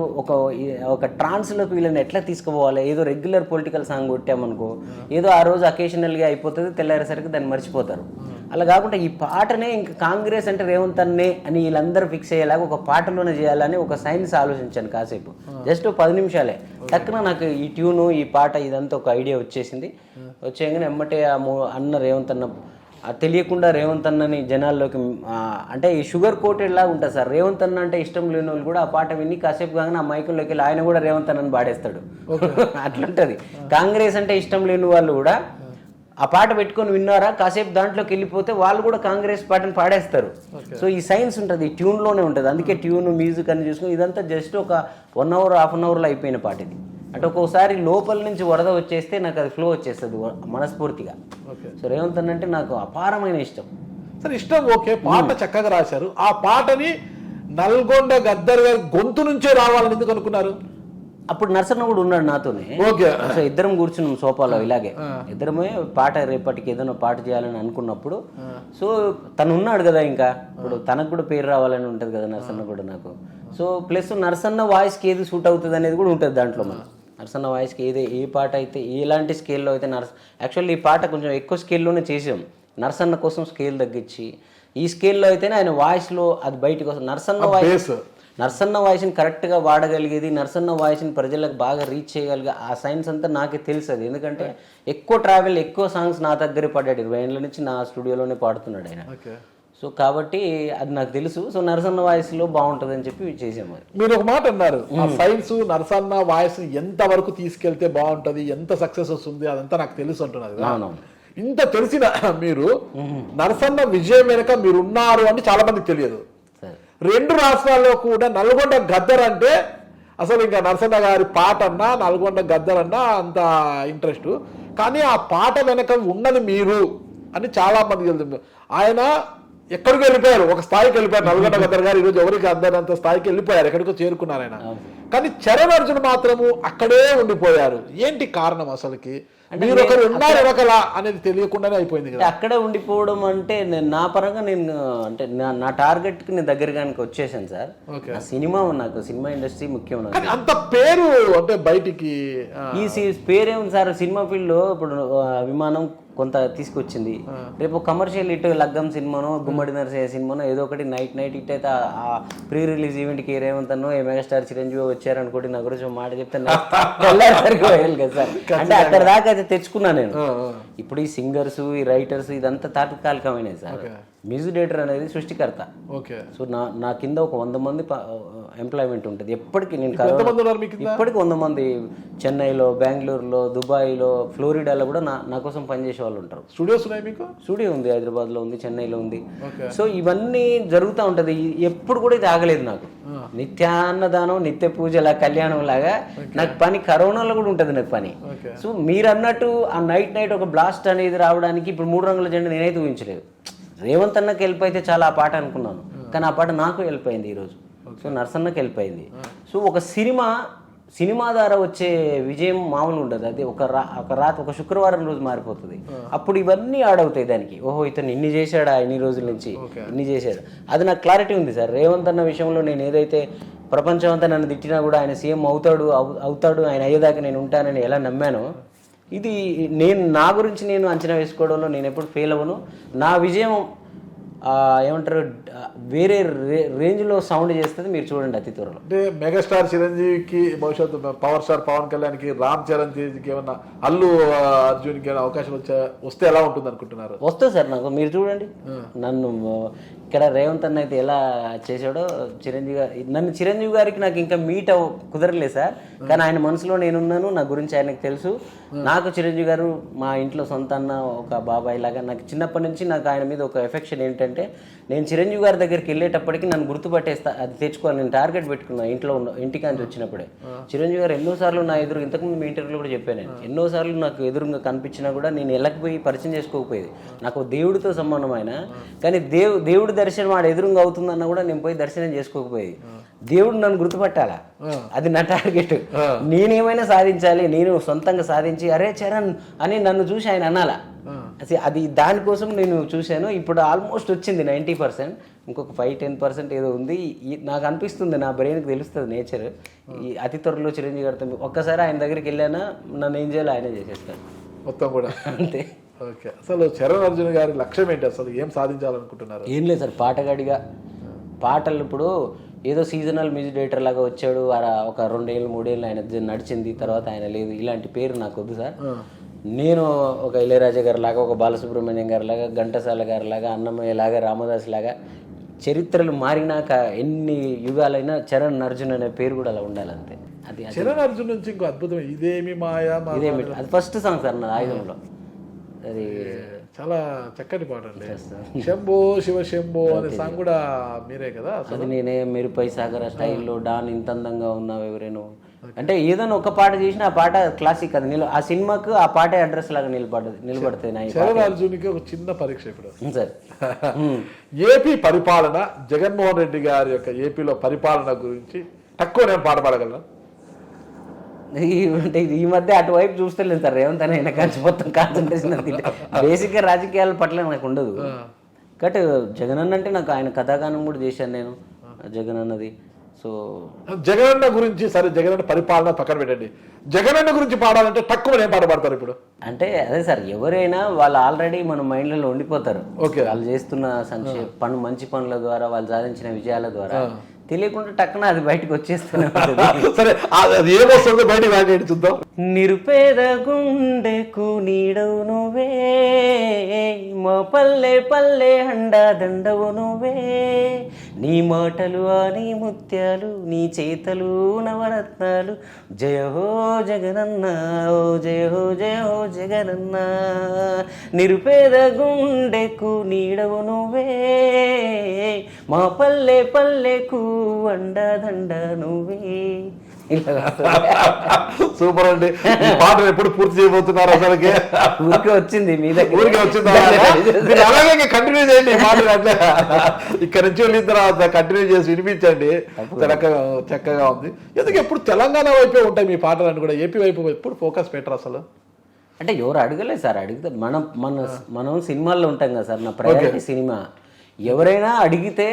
ఒక ట్రాన్స్లోకి వీళ్ళని ఎట్లా తీసుకుపోవాలి. ఏదో రెగ్యులర్ పొలిటికల్ సాంగ్ కొట్టామనుకో, ఏదో ఆ రోజు అకేషనల్గా అయిపోతుంది, తెల్లారేసరికి దాన్ని మర్చిపోతారు. అలా కాకుండా ఈ పాటనే ఇంకా కాంగ్రెస్ అంటే రేవంత్ అన్నే అని వీళ్ళందరూ ఫిక్స్ అయ్యేలాగా ఒక పాటలోనే చేయాలని ఒక సైన్స్ ఆలోచించాను కాసేపు. జస్ట్ 10 నిమిషాలే టక్కున నాకు ఈ ట్యూను, ఈ పాట ఇదంతా ఒక ఐడియా వచ్చేసింది. వచ్చేయగానే ఎమ్మటే అన్న రేవంత్ అన్న తెలియకుండా రేవంత్ అన్నని జనాల్లోకి అంటే ఈ షుగర్ కోటెడ్ లాగా ఉంటుంది సార్. రేవంత్ అన్న అంటే ఇష్టం లేని వాళ్ళు కూడా ఆ పాట విని కాసేపు కాగానే ఆ మైకుల్లోకి వెళ్ళి ఆయన కూడా రేవంత్ అన్నని పాడేస్తాడు. అట్లుంటుంది. కాంగ్రెస్ అంటే ఇష్టం లేని వాళ్ళు కూడా ఆ పాట పెట్టుకొని విన్నారా, కాసేపు దాంట్లోకి వెళ్ళిపోతే వాళ్ళు కూడా కాంగ్రెస్ పాటను పాడేస్తారు. సో ఈ సైన్స్ ఉంటుంది, ఈ ట్యూన్లోనే ఉంటుంది. అందుకే ట్యూన్, మ్యూజిక్ అని చూసుకుని ఇదంతా జస్ట్ ఒక 1 hour, 1/2 hourలో అయిపోయిన పాట ఇది. అంటే ఒక్కోసారి లోపల నుంచి వరద వచ్చేస్తే నాకు అది ఫ్లో వచ్చేస్తుంది మనస్ఫూర్తిగా. ఓకే. సో రేవంత్ అన్న అంటే నాకు అపారమైన ఇష్టం. సరే, ఇష్టం ఓకే, పాట చక్కగా రాశారు. ఆ పాటని నల్గొండ గద్దర్ గారి గొంతు నుంచే రావాలని ఎందుకు అనుకున్నారు? అప్పుడు నరసన్న కూడా ఉన్నాడు నాతోనే. ఓకే. సో ఇద్దరం కూర్చున్నాం సోఫాలో ఇలాగే, ఇద్దరమే పాట రేపటికి ఏదైనా పాట చేయాలని అనుకున్నప్పుడు, సో తను ఉన్నాడు కదా, ఇంకా ఇప్పుడు తనకు కూడా పేరు రావాలని ఉంటుంది కదా నరసన్న కూడా నాకు. సో ప్లస్ నరసన్న వాయిస్కి ఏది సూట్ అవుతుంది అనేది కూడా ఉంటుంది దాంట్లో. మనం నరసన్న వాయిస్కి ఏ పాట అయితే ఎలాంటి స్కేల్లో అయితే యాక్చువల్లీ ఈ పాట కొంచెం ఎక్కువ స్కేల్లోనే చేసాం. నరసన్న కోసం స్కేల్ తగ్గించి ఈ స్కేల్లో అయితేనే ఆయన వాయిస్లో అది బయటకు వస్తుంది. నరసన్న వాయిస్ని కరెక్ట్గా వాడగలిగేది, నరసన్న వాయిస్ని ప్రజలకు బాగా రీచ్ చేయగలిగే ఆ సైన్స్ అంతా నాకే తెలుసు. అది ఎందుకంటే ఎక్కువ ట్రావెల్, ఎక్కువ సాంగ్స్ నా దగ్గరే పాడాడు. 20 ఏళ్ళ నుంచి నా స్టూడియోలోనే పాడుతున్నాడు ఆయన. సో కాబట్టి అది నాకు తెలుసు. సో నరసన్న వాయిస్లో బాగుంటుంది అని చెప్పి చేసాము. మీరు ఒక మాట అన్నారు, ఆ సైన్స్ నరసన్న వాయిస్ ఎంత వరకు తీసుకెళ్తే బాగుంటది, ఎంత సక్సెస్ వస్తుంది, అదంతా నాకు తెలుసు అంటున్నారు. అవునవును. ఇంత తెలిసిన మీరు నరసన్న విజయం వెనక మీరు ఉన్నారు అని చాలా మందికి తెలియదు. 2 రాష్ట్రాల్లో కూడా నల్గొండ గద్దర్ అంటే అసలు ఇంకా నరసన్న గారి పాట అన్నా నల్గొండ గద్దర్ అన్నా అంత ఇంట్రెస్ట్. కానీ ఆ పాట వెనక ఉన్నది మీరు అని చాలా మందికి తెలుసు. ఆయన ఎక్కడికి వెళ్ళిపోయారు, ఒక స్థాయికి వెళ్ళిపోయారు. నల్గొండ గద్దర్ గారు ఈరోజు ఎవరికి అందరంత స్థాయికి వెళ్ళిపోయారు, ఎక్కడికో చేరుకున్నారు ఆయన. కానీ చరణ్ అర్జున్ మాత్రము అక్కడే ఉండిపోయారు. ఏంటి కారణం అసలుకి? మీరు ఒకరు ఉన్నారు ఒకలా అనేది తెలియకుండానే అయిపోయింది కదా. అక్కడే ఉండిపోవడం అంటే నా పరంగా నేను అంటే నా టార్గెట్కి నేను దగ్గరగానికి వచ్చేసాను సార్. నా సినిమా, నాకు సినిమా ఇండస్ట్రీ ముఖ్యం. అంత పేరు అంటే బయటికి ఈ పేరేముంది సార్, సినిమా ఫీల్డ్లో ఇప్పుడు విమానం కొంత తీసుకొచ్చింది, రేపు కమర్షియల్ ఇటు లగ్గం సినిమానో గుమ్మడి నరసయ్య సినిమానో ఏదో ఒకటి నైట్ ఇట్ అయితే ఆ ప్రీ రిలీజ్ ఈవెంట్కి రేవంతనో ఏ మెగాస్టార్ చిరంజీవి వచ్చారనుకోండి, నా గురించి మాట చెప్తే వెళ్ళారు కదా సార్. అంటే అక్కడ దాకా అయితే తెచ్చుకున్నా నేను. ఇప్పుడు ఈ సింగర్స్, ఈ రైటర్స్ ఇదంతా తాత్కాలికమైనది సార్. మ్యూజిక్ డైరెక్టర్ అనేది సృష్టికర్త. సో నా కింద ఒక 100 మంది ఎంప్లాయ్మెంట్ ఉంటుంది ఎప్పటికీ. నేను ఇప్పటికి 100 మంది చెన్నైలో, బెంగళూరులో, దుబాయ్లో, ఫ్లోరిడాలో కూడా నా కోసం పనిచేసే వాళ్ళు ఉంటారు. స్టూడియోస్ ఉన్నాయి మీకు? స్టూడియో ఉంది, హైదరాబాద్లో ఉంది, చెన్నైలో ఉంది. సో ఇవన్నీ జరుగుతూ ఉంటుంది. ఎప్పుడు కూడా ఇది ఆగలేదు నాకు. నిత్యాన్నదానం, నిత్య పూజల కళ్యాణం లాగా నాకు పని. కరోనాలో కూడా ఉంటుంది నాకు పని. సో మీరు అన్నట్టు ఆ నైట్ ఒక బ్లాస్ట్ అనేది రావడానికి ఇప్పుడు 3 రంగుల జెండా నేనైతే ఊహించలేదు. రేవంత్ అన్నకి హెల్ప్ అయితే చాలా ఆ పాట అనుకున్నాను, కానీ ఆ పాట నాకు హెల్ప్ అయింది ఈరోజు. సో నరసన్నకి హెల్ప్ అయింది. సో ఒక సినిమా ద్వారా వచ్చే విజయం మామూలు ఉండదు. అది ఒక శుక్రవారం రోజు మారిపోతుంది. అప్పుడు ఇవన్నీ ఆడవుతాయి దానికి. ఓహో, ఇతను ఇన్ని చేశాడా, ఇన్ని రోజుల నుంచి ఇన్ని చేశాడు. అది నాకు క్లారిటీ ఉంది సార్. రేవంత్ అన్న విషయంలో నేను ఏదైతే ప్రపంచం అంతా నన్ను తిట్టినా కూడా ఆయన సీఎం అవుతాడు, ఆయన అయ్యేదాకా నేను ఉంటానని ఎలా నమ్మానో, ఇది నా గురించి నేను అంచనా వేసుకోవడంలో నేను ఎప్పుడు ఫెయిల్ అవ్వను. నా విజయం ఏమంటారు వేరే రేంజ్లో సౌండ్ చేస్తుంది. మీరు చూడండి అతి త్వరలో. అంటే మెగాస్టార్ చిరంజీవికి, భవిష్యత్తు పవర్ స్టార్ పవన్ కళ్యాణ్కి, రామ్ చరణ్ తేజ్కి ఏమన్నా, అల్లు అర్జున్కి ఏమైనా అవకాశం వస్తే ఎలా ఉంటుంది అనుకుంటున్నారు? వస్తుంది సార్ నాకు. మీరు చూడండి నన్ను ఇక్కడ రేవంత్ అన్న అయితే ఎలా చేశాడో చిరంజీవి గారికి నాకు ఇంకా మీట్ కుదరలేదు సార్. కానీ ఆయన మనసులో నేనున్నాను, నా గురించి ఆయనకు తెలుసు. నాకు చిరంజీవి గారు మా ఇంట్లో సొంత అన్న, ఒక బాబాయ్ లాగా. నాకు చిన్నప్పటి నుంచి నాకు ఆయన మీద ఒక ఎఫెక్షన్ ఏంటంటే, నేను చిరంజీవి గారి దగ్గరికి వెళ్ళేటప్పటికి నన్ను గుర్తుపట్టేస్తా, అది తెచ్చుకోవాలి. నేను టార్గెట్ పెట్టుకున్నాను ఇంటికాంచి వచ్చినప్పుడే. చిరంజీవి గారు ఎన్నోసార్లు నా ఎదురు, ఇంతకుముందు మీ ఇంటర్వ్యూలో కూడా చెప్పాను నేను, ఎన్నోసార్లు నాకు ఎదురుగా కనిపించినా కూడా నేను వెళ్ళకపోయి పరిచయం చేసుకోకపోయేది. నాకు దేవుడితో సంబంధం ఆయన, కానీ దేవుడి దర్శనం వాడు ఎదురుగా అవుతుందన్నా కూడా నేను పోయి దర్శనం చేసుకోకపోయేది. దేవుడు నన్ను గుర్తుపట్టాలా, అది నా టార్గెట్. నేనేమైనా సాధించాలి, నేను సొంతంగా సాధించి అరే చరణ్ అని నన్ను చూసి ఆయన అనాలా. అది దానికోసం నేను చూశాను. ఇప్పుడు ఆల్మోస్ట్ వచ్చింది 90%. ఇంకొక 5-10% ఏదో ఉంది. నాకు అనిపిస్తుంది, నా బ్రెయిన్కి తెలుస్తుంది నేచర్. ఈ అతి త్వరలో చిరంజీవి గారితో ఒక్కసారి ఆయన దగ్గరికి వెళ్ళానా, నన్ను ఏం చేయాలో ఆయనే చేసేస్తాను మొత్తం కూడా. అంతే. ఓకే. అసలు చరణ్ అర్జున్ గారి లక్ష్యం ఏంటి, అసలు ఏం సాధించాలనుకుంటున్నారు? ఏం లేదు సార్, పాటగాడిగా పాటలు ఇప్పుడు ఏదో సీజనల్ మ్యూజిక్ డైరెక్టర్ లాగా వచ్చాడు, ఒక 2 ఏళ్ళు 3 ఏళ్ళు ఆయన నడిచింది, తర్వాత ఆయన లేదు, ఇలాంటి పేరు నాకు వద్దు సార్. నేను ఒక ఇళయరాజా గారి లాగా, ఒక బాలసుబ్రహ్మణ్యం గారి లాగా, ఘంటసాల గారి లాగా, అన్నమయ్య లాగా, రామదాస్ లాగా చరిత్రలు మారినాక ఎన్ని యుగాలైనా చరణ్ అర్జున్ అనే పేరు కూడా అలా ఉండాలంతే. అది చరణ్ అర్జున్ నుంచి ఇంకో అద్భుతం ఇదేమి మాయా, అది ఫస్ట్ సాంగ్ సార్ నా ఆయుధంలో. అది చాలా చక్కటి పాట అండి. శంభో శివ శంభో అనే సాంగ్ కూడా మీరే కదా? అది నేనే మెరుపై సాగర స్టైల్లో డాన్ ఇంత అందంగా ఉన్నావు ఎవరేను అంటే ఏదైనా ఒక పాట చేసిన ఆ పాట క్లాసిక్ అది ఆ సినిమాకు ఆ పాటే అడ్రస్ లాగా నిలబడతాయి నా చరణ్ అర్జున్కి ఒక చిన్న పరీక్ష ఇప్పుడు సార్. ఏపీ పరిపాలన, జగన్మోహన్ రెడ్డి గారి యొక్క ఏపీలో పరిపాలన గురించి తక్కువ నేను పాట పాడగలను. అంటే ఈ మధ్య అటువైపు చూస్తలేదు సార్ రేవంత్ అని ఆయన కలిసి మొత్తం కాన్సన్ట్రేషన్ బేసిక్గా రాజకీయాల పట్ల నాకు ఉండదు. కాబట్టి జగన్ అన్న అంటే నాకు ఆయన కథాగానం కూడా చేశాను నేను జగన్ అన్నది. సో జగనన్న గురించి సరే, జగనన్న పరిపాలన పక్కన పెట్టండి, జగనన్న గురించి పాడాలంటే తక్కువ నేను పాట పాడతారు ఇప్పుడు. అంటే అదే సార్, ఎవరైనా వాళ్ళు ఆల్రెడీ మన మైండ్లలో ఉండిపోతారు. ఓకే, వాళ్ళు చేస్తున్న మంచి పనుల ద్వారా వాళ్ళు సాధించిన విజయాల ద్వారా తెలియకుండా టక్కున అది బయటకు వచ్చేస్తూనే ఉంటుంది. సరే అది ఏమొస్తుందో బయటకు రాకేంటి చూద్దాం. నిరుపేద గుండెకు నీడవు నువ్వే, మా పల్లె పల్లె హండా దండవు నువ్వే, నీ మాటలు అని ముత్యాలు, నీ చేతలు నవరత్నాలు, జయ హో జగనన్న, ఓ జయ హో జగనన్న. నిరుపేద గుండెకు నీడవు నువ్వే, మా పల్లె పల్లెకు అండదండ నువ్వే. సూపర్ అండి. ఈ పాట ఎప్పుడు పూర్తి చేయబోతున్నారు? అసలుకి ఊరికే వచ్చింది మీ దగ్గర, ఊరికే వచ్చింది. అలాగే కంటిన్యూ చేయండి ఈ పాట. అట్లా ఇక్కడ నుంచి వెళ్ళిన తర్వాత కంటిన్యూ చేసి వినిపించండి. చక్కగా ఉంది. ఎందుకు ఎప్పుడు తెలంగాణ వైపే ఉంటాయి మీ పాటలు కూడా, ఏపీ వైపు ఎప్పుడు ఫోకస్ పెట్టరు అసలు? అంటే ఎవరు అడగలేదు సార్, అడిగితే మనం సినిమాల్లో ఉంటాం కదా సార్, నా ప్రయారిటీ సినిమా. ఎవరైనా అడిగితే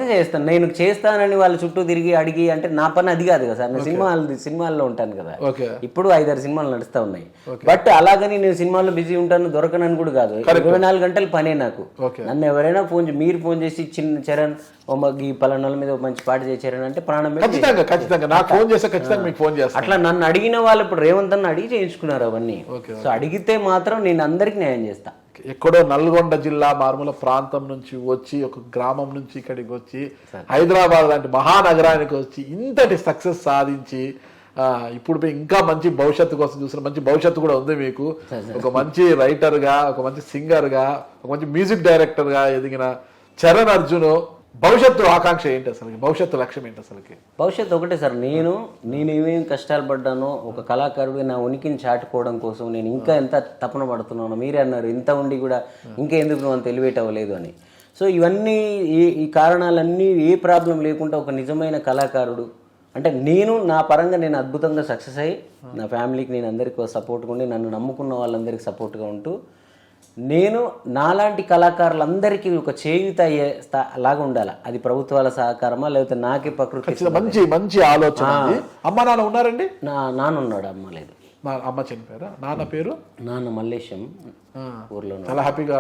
చేస్తాను. నేను చేస్తానని వాళ్ళ చుట్టూ తిరిగి అడిగి అంటే నా పని అది కాదు కదా సార్. నేను సినిమాల్లో ఉంటాను కదా, ఇప్పుడు 5-6 సినిమాలు నడుస్తూ ఉన్నాయి. బట్ అలాగని నేను సినిమాల్లో బిజీ ఉంటాను దొరకనని కూడా కాదు. 24 గంటల పనే నాకు. నన్ను ఎవరైనా మీరు ఫోన్ చేసి చిన్న చరణ్ ఈ పలానాల మీద మంచి పాట చేశారని అంటే ప్రాణం అట్లా నన్ను అడిగిన వాళ్ళు ఇప్పుడు రేవంత్ అన్న అడిగి చేయించుకున్నారు అవన్నీ. సో అడిగితే మాత్రం నేను అందరికి న్యాయం చేస్తా. ఎక్కడో నల్గొండ జిల్లా మారుమూల ప్రాంతం నుంచి వచ్చి, ఒక గ్రామం నుంచి ఇక్కడికి వచ్చి, హైదరాబాద్ లాంటి మహానగరానికి వచ్చి ఇంతటి సక్సెస్ సాధించి ఇప్పుడు ఇంకా మంచి భవిష్యత్తు కోసం చూసిన మంచి భవిష్యత్తు కూడా ఉంది మీకు. ఒక మంచి రైటర్గా, ఒక మంచి సింగర్గా, ఒక మంచి మ్యూజిక్ డైరెక్టర్గా ఎదిగిన చరణ్ అర్జున్ భవిష్యత్తు ఆకాంక్ష ఏంటి అసలు? భవిష్యత్తు లక్ష్యం ఏంటి అసలుకి? భవిష్యత్తు ఒకటే సార్, నేను ఏమేమి కష్టాలు పడ్డానో ఒక కళాకారుడిగా నా ఉనికిని చాటుకోవడం కోసం నేను ఇంకా ఎంత తపన పడుతున్నానో. మీరే అన్నారు ఇంత ఉండి కూడా ఇంకా ఎందుకు నువ్వు అంత ఎలివేట్ అవ్వలేదు అని. సో ఇవన్నీ ఈ కారణాలన్నీ ఏ ప్రాబ్లం లేకుండా ఒక నిజమైన కళాకారుడు అంటే నా పరంగా నేను అద్భుతంగా సక్సెస్ అయ్యి నా ఫ్యామిలీకి నేను అందరికీ సపోర్ట్గా ఉండి, నన్ను నమ్ముకున్న వాళ్ళందరికీ సపోర్ట్గా ఉంటూ, నేను నాలాంటి కళాకారులందరికీ ఒక చేయూత అయ్యే లాగా ఉండాలి. అది ప్రభుత్వాల సహకారమా లేకపోతే నాకే ప్రకృతి. మంచి ఆలోచన. అమ్మ నాన్న ఉన్నారండి? నాన్న ఉన్నాడు, అమ్మ లేదు. అమ్మ చనిపోయారా? నాన్న పేరు? నాన్న మల్లేశం, ఊర్లో. చాలా హ్యాపీగా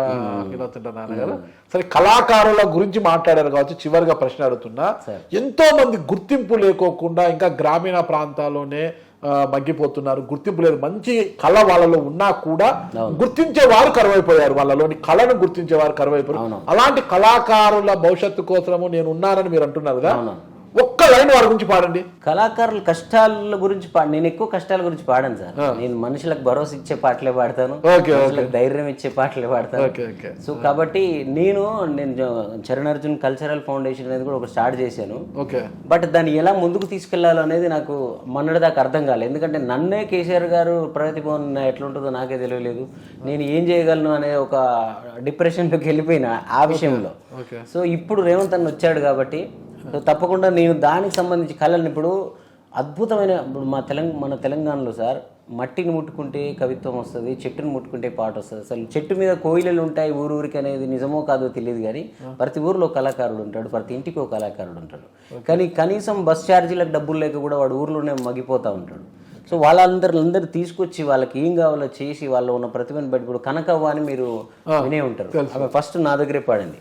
ఫీల్ అవుతుంటారు నాన్నగారు. సరే, కళాకారుల గురించి మాట్లాడారు కావచ్చు, చివరిగా ప్రశ్న అడుగుతున్నా. ఎంతో మంది గుర్తింపు లేకోకుండా ఇంకా గ్రామీణ ప్రాంతాల్లోనే మగ్గిపోతున్నారు, గుర్తింపు లేదు. మంచి కళ వాళ్ళలో ఉన్నా కూడా గుర్తించే వారు కరువైపోయారు, వాళ్ళలోని కళను గుర్తించే వారు కరువైపోయారు. అలాంటి కళాకారుల భవిష్యత్తు కోసము నేను ఉన్నానని మీరు అంటున్నారు కదా, ఒక్క లైన్ వారి గురించి పాడండి. కళాకారుల కష్టాల గురించి నేను ఎక్కువ కష్టాల గురించి పాడాను సార్. నేను మనుషులకు భరోసా ఇచ్చే పాటలే పాడతాను, ధైర్యం ఇచ్చే పాటలే పాడతాను. సో కాబట్టి నేను చరణ్ అర్జున్ కల్చరల్ ఫౌండేషన్ అనేది కూడా ఒక స్టార్ట్ చేశాను. బట్ దాన్ని ఎలా ముందుకు తీసుకెళ్లాలో అనేది నాకు మొన్నటిదాకా అర్థం కాలేదు. ఎందుకంటే నన్నే కేసీఆర్ గారు ప్రగతి భవన్ ఎట్లుంటుందో నాకే తెలియలేదు, నేను ఏం చేయగలను అనే ఒక డిప్రెషన్లోకి వెళ్ళిపోయినా ఆ విషయంలో. సో ఇప్పుడు రేవంత్ అన్న వచ్చాడు కాబట్టి తప్పకుండా నేను దానికి సంబంధించి కళలను ఇప్పుడు అద్భుతమైన ఇప్పుడు మన తెలంగాణలో సార్ మట్టిని ముట్టుకుంటే కవిత్వం వస్తుంది, చెట్టుని ముట్టుకుంటే పాట వస్తుంది. అసలు చెట్టు మీద కోయిలలు ఉంటాయి ఊరికి అనేది నిజమో కాదో తెలియదు, కానీ ప్రతి ఊరిలో కళాకారుడు ఉంటాడు, ప్రతి ఇంటికి ఒక కళాకారుడు ఉంటాడు. కానీ కనీసం బస్ ఛార్జీలకు డబ్బులు లేక కూడా వాడు ఊర్లోనే మగిపోతూ ఉంటాడు. సో వాళ్ళందరూ తీసుకొచ్చి వాళ్ళకి ఏం కావాలో చేసి వాళ్ళు ఉన్న ప్రతిభను బట్టి ఇప్పుడు కనకవ్వ అని మీరు వినే ఉంటారు. ఆమె ఫస్ట్ నా దగ్గరే పాడింది,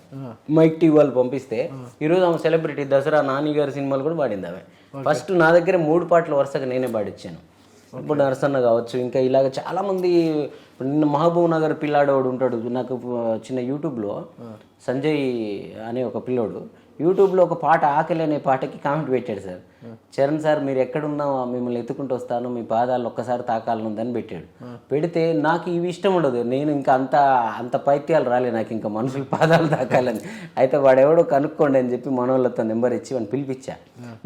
మైక్ టీవీ వాళ్ళు పంపిస్తే. ఈరోజు ఆమె సెలబ్రిటీ, దసరా నాని గారి సినిమాలు కూడా పాడింది ఆమె. ఫస్ట్ నా దగ్గర 3 పాటలు వరుసగా నేనే పాడిచ్చాను. ఇప్పుడు నరసన్న కావచ్చు, ఇంకా ఇలాగ చాలామంది. నిన్న మహబూబ్ నగర్ పిల్లాడోడు ఉంటాడు నాకు చిన్న యూట్యూబ్లో, సంజయ్ అనే ఒక పిల్లోడు యూట్యూబ్లో ఒక పాట ఆకలి అనే పాటకి కామెంట్ పెట్టాడు సార్. చరణ్ సార్ మీరు ఎక్కడున్నా మిమ్మల్ని ఎత్తుకుంటూ వస్తాను, మీ పాదాలు ఒక్కసారి తాకాలనుందని పెట్టాడు. పెడితే నాకు ఇవి ఇష్టం ఉండదు, నేను ఇంకా అంత పైత్యాలు రాలే నాకు ఇంకా మనుషుల పాదాలు తాకాలని. అయితే వాడెవడో కనుక్కోండి అని చెప్పి మనోళ్ళతో నెంబర్ ఇచ్చి వాడిని పిలిపించా.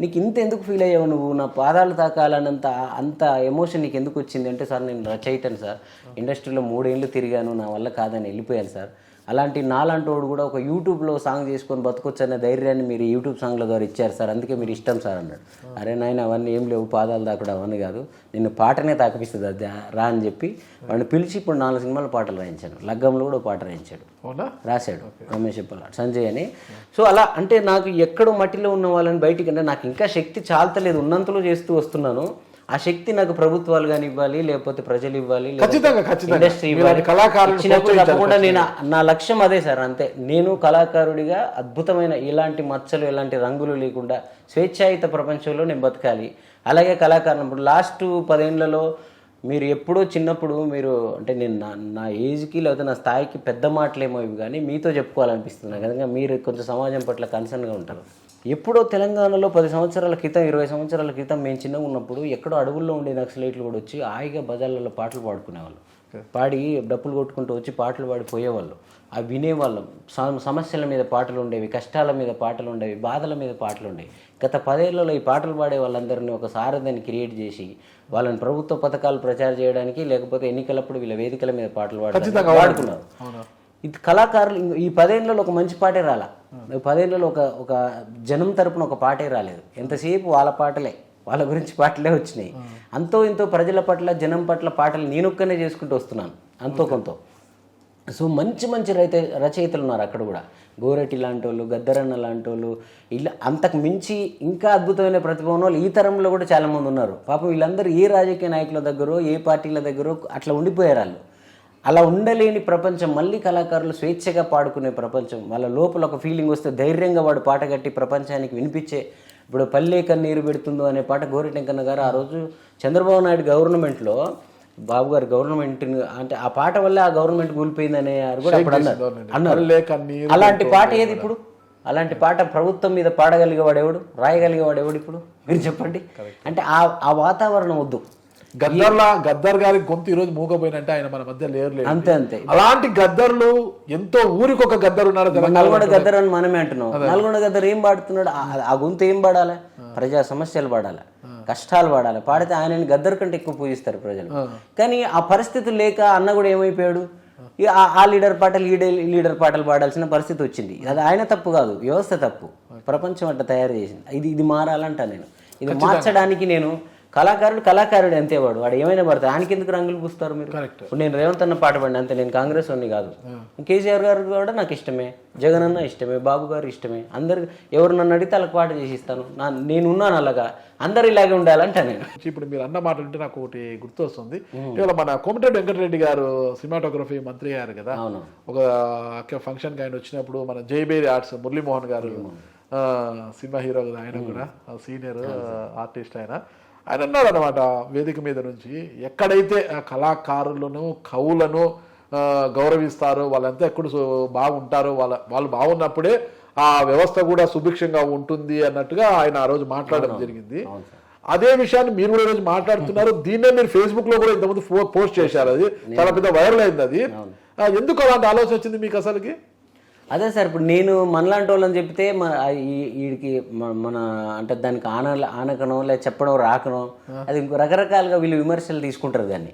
నీకు ఇంత ఎందుకు ఫీల్ అయ్యావు నువ్వు, నా పాదాలు తాకాలనంత అంత ఎమోషన్ నీకు ఎందుకు వచ్చింది అంటే, సార్ నేను రచయితను సార్, ఇండస్ట్రీలో 3 ఏళ్ళు తిరిగాను, నా వల్ల కాదని వెళ్ళిపోయాను సార్. అలాంటి నాలాంటి వాడు కూడా ఒక యూట్యూబ్లో సాంగ్ చేసుకొని బతకొచ్చు అనే ధైర్యాన్ని మీరు యూట్యూబ్ సాంగ్ల ద్వారా ఇచ్చారు సార్, అందుకే మీరు ఇష్టం సార్ అన్నాడు. అరే నాయన అవన్నీ ఏం లేవు, పాదాలు తాకడం అవన్నీ కాదు, నిన్ను పాటనే తాకిపిస్తుంది అది రా అని చెప్పి వాడిని పిలిచి ఇప్పుడు 4 సినిమాల పాటలు రాయించాను. లగ్గంలో కూడా పాట రాయించాడు, రాశాడు రమేష్ సంజయ్ అని. సో అలా అంటే నాకు ఎక్కడో మట్టిలో ఉన్న వాళ్ళని బయటికి, అంటే నాకు ఇంకా శక్తి చాలతలేదు, ఉన్నంతలో చేస్తూ వస్తున్నాను. ఆ శక్తి నాకు ప్రభుత్వాలు కానీ ఇవ్వాలి, లేకపోతే ప్రజలు ఇవ్వాలి, ఇండస్ట్రీ ఇవ్వాలి. తప్పకుండా నేను నా లక్ష్యం అదే సార్, అంతే. నేను కళాకారుడిగా అద్భుతమైన ఎలాంటి మచ్చలు ఎలాంటి రంగులు లేకుండా స్వేచ్ఛాయుత ప్రపంచంలో నేను బతకాలి. అలాగే కళాకారులు ఇప్పుడు లాస్ట్ 10 ఏళ్లలో మీరు ఎప్పుడో చిన్నప్పుడు మీరు అంటే నేను నా ఏజ్కి లేకపోతే నా స్థాయికి పెద్ద మాటలేమో ఇవి కానీ మీతో చెప్పుకోవాలనిపిస్తుంది కనుక మీరు కొంచెం సమాజం పట్ల కన్సర్న్గా ఉంటారు. ఎప్పుడో తెలంగాణలో 10 సంవత్సరాల క్రితం 20 సంవత్సరాల క్రితం మేము చిన్నగా ఉన్నప్పుడు ఎక్కడో అడవుల్లో ఉండే నక్సలైట్లు కూడా వచ్చి హాయిగా బజార్లలో పాటలు పాడుకునేవాళ్ళు, పాడి డప్పులు కొట్టుకుంటూ వచ్చి పాటలు పాడి పోయేవాళ్ళు. అవి వినేవాళ్ళం. సమస్యల మీద పాటలు ఉండేవి, కష్టాల మీద పాటలు ఉండేవి, బాధల మీద పాటలు ఉండేవి. గత 10 ఏళ్లలో ఈ పాటలు పాడే వాళ్ళందరినీ ఒక సారథిని క్రియేట్ చేసి వాళ్ళని ప్రభుత్వ పథకాలు ప్రచారం చేయడానికి, లేకపోతే ఎన్నికలప్పుడు వీళ్ళ వేదికల మీద పాటలు పాడుకున్నారు. ఇది కళాకారులు ఈ 10 ఏళ్లలో ఒక మంచి పాటే రాలా, 10 ఏళ్లలో ఒక జనం తరపున ఒక పాటే రాలేదు. ఎంతసేపు వాళ్ళ పాటలే, వాళ్ళ గురించి పాటలే వచ్చినాయి. అంతో ఇంతో ప్రజల పట్ల జనం పట్ల పాటలు నేనొక్కనే చేసుకుంటూ వస్తున్నాను అంతో కొంత. సో మంచి రచయితలు ఉన్నారు అక్కడ కూడా, గోరటి లాంటి వాళ్ళు, గద్దరన్న లాంటి వాళ్ళు, ఇలా అంతకు మించి ఇంకా అద్భుతమైన ప్రతిభ ఉన్న వాళ్ళు ఈ తరంలో కూడా చాలామంది ఉన్నారు. పాపం వీళ్ళందరూ ఏ రాజకీయ నాయకుల దగ్గర ఏ పార్టీల దగ్గర అట్లా ఉండిపోయారు. వాళ్ళు అలా ఉండలేని ప్రపంచం, మళ్ళీ కళాకారులు స్వేచ్ఛగా పాడుకునే ప్రపంచం. వాళ్ళ లోపల ఒక ఫీలింగ్ వస్తే ధైర్యంగా వాడు పాట కట్టి ప్రపంచానికి వినిపించే, ఇప్పుడు పల్లె కన్నీరు పెడుతుందో అనే పాట గోరటి వెంకన్న గారు ఆ రోజు చంద్రబాబు నాయుడు గవర్నమెంట్లో, బాబు గారు గవర్నమెంట్ అంటే ఆ పాట వల్ల ఆ గవర్నమెంట్ కూలిపోయిందనే కూడా అప్పుడు అన్నారు. అలాంటి పాట ఏది ఇప్పుడు? అలాంటి పాట ప్రభుత్వం మీద పాడగలిగేవాడెవడు, రాయగలిగేవాడెవడు ఇప్పుడు మీరు చెప్పండి. అంటే ఆ వాతావరణం వద్దు. గద్దర్ గారి గొంతు ఈరోజు మూగపోయినంటే ఆయన మన మధ్య లేరు. అంతే. అలాంటి గద్దర్లు ఎంతో ఊరికి ఒక గద్దరు ఉన్నారు. నల్గొండ గద్దర్ అని మనమే అంటున్నాం. నల్గొండ గద్దర్ ఏం పాడుతున్నాడు? ఆ గొంతు ఏం పాడాలి? ప్రజా సమస్యలు పాడాలి, కష్టాలు పాడాలి. పాడితే ఆయనని గద్దర్ కంటే ఎక్కువ పూజిస్తారు ప్రజలు. కానీ ఆ పరిస్థితులు లేక అన్న కూడా ఏమైపోయాడు, ఆ లీడర్ పాటలు పాడాల్సిన పరిస్థితి వచ్చింది. అది ఆయన తప్పు కాదు, వ్యవస్థ తప్పు. ప్రపంచం అట్లా తయారు చేసింది. ఇది మారాలంట. నేను ఇది మార్చడానికి నేను కళాకారుడు అంతే. వాడు ఏమైనా పడతాడు, ఆయనకి ఎందుకు రంగులు పూస్తారు మీరు? ఇప్పుడు నేను రేవంత్ అన్న పాట పడిన అంతే, నేను కాంగ్రెస్ వాడిని కాదు. కేసీఆర్ గారు కూడా నాకు ఇష్టమే, జగన్ అన్న ఇష్టమే, బాబు గారు ఇష్టమే. అందరికి ఎవరు నన్ను అడిగితే వాళ్ళకి పాట చేసిస్తాను. నేనున్నాను అలాగా, అందరు ఇలాగే ఉండాలంట నేను. ఇప్పుడు మీరు అన్న మాట అంటే నాకు ఒకటి గుర్తు వస్తుంది. ఇవాళ మన కోమటిరెడ్డి వెంకటరెడ్డి గారు సినిమాటోగ్రఫీ మంత్రి గారు కదా, ఒక ఫంక్షన్కి ఆయన వచ్చినప్పుడు మన జైబేరి ఆర్ట్స్ మురళీమోహన్ గారు సినిమా హీరో కదా, ఆయన కూడా సీనియర్ ఆర్టిస్ట్. ఆయన అన్నాడు అనమాట వేదిక మీద నుంచి, ఎక్కడైతే కళాకారులను కవులను గౌరవిస్తారో వాళ్ళంతా ఎక్కడ బాగుంటారో వాళ్ళు బాగున్నప్పుడే ఆ వ్యవస్థ కూడా సుభిక్షంగా ఉంటుంది అన్నట్టుగా ఆయన ఆ రోజు మాట్లాడడం జరిగింది. అదే విషయాన్ని మీరు కూడా ఈరోజు మాట్లాడుతున్నారు. దీన్నే మీరు ఫేస్బుక్ లో కూడా ఇంతకుముందు పోస్ట్ చేశారు, అది చాలా పెద్ద వైరల్ అయింది. అది ఎందుకు అలాంటి ఆలోచన వచ్చింది మీకు అసలుకి? అదే సార్, ఇప్పుడు నేను మనలాంటి వాళ్ళని చెప్తే వీడికి మన అంటే దానికి ఆనకనో లేదా చెప్పడం రాకనో, అది ఇంకో రకరకాలుగా వీళ్ళు విమర్శలు తీసుకుంటారు దాన్ని.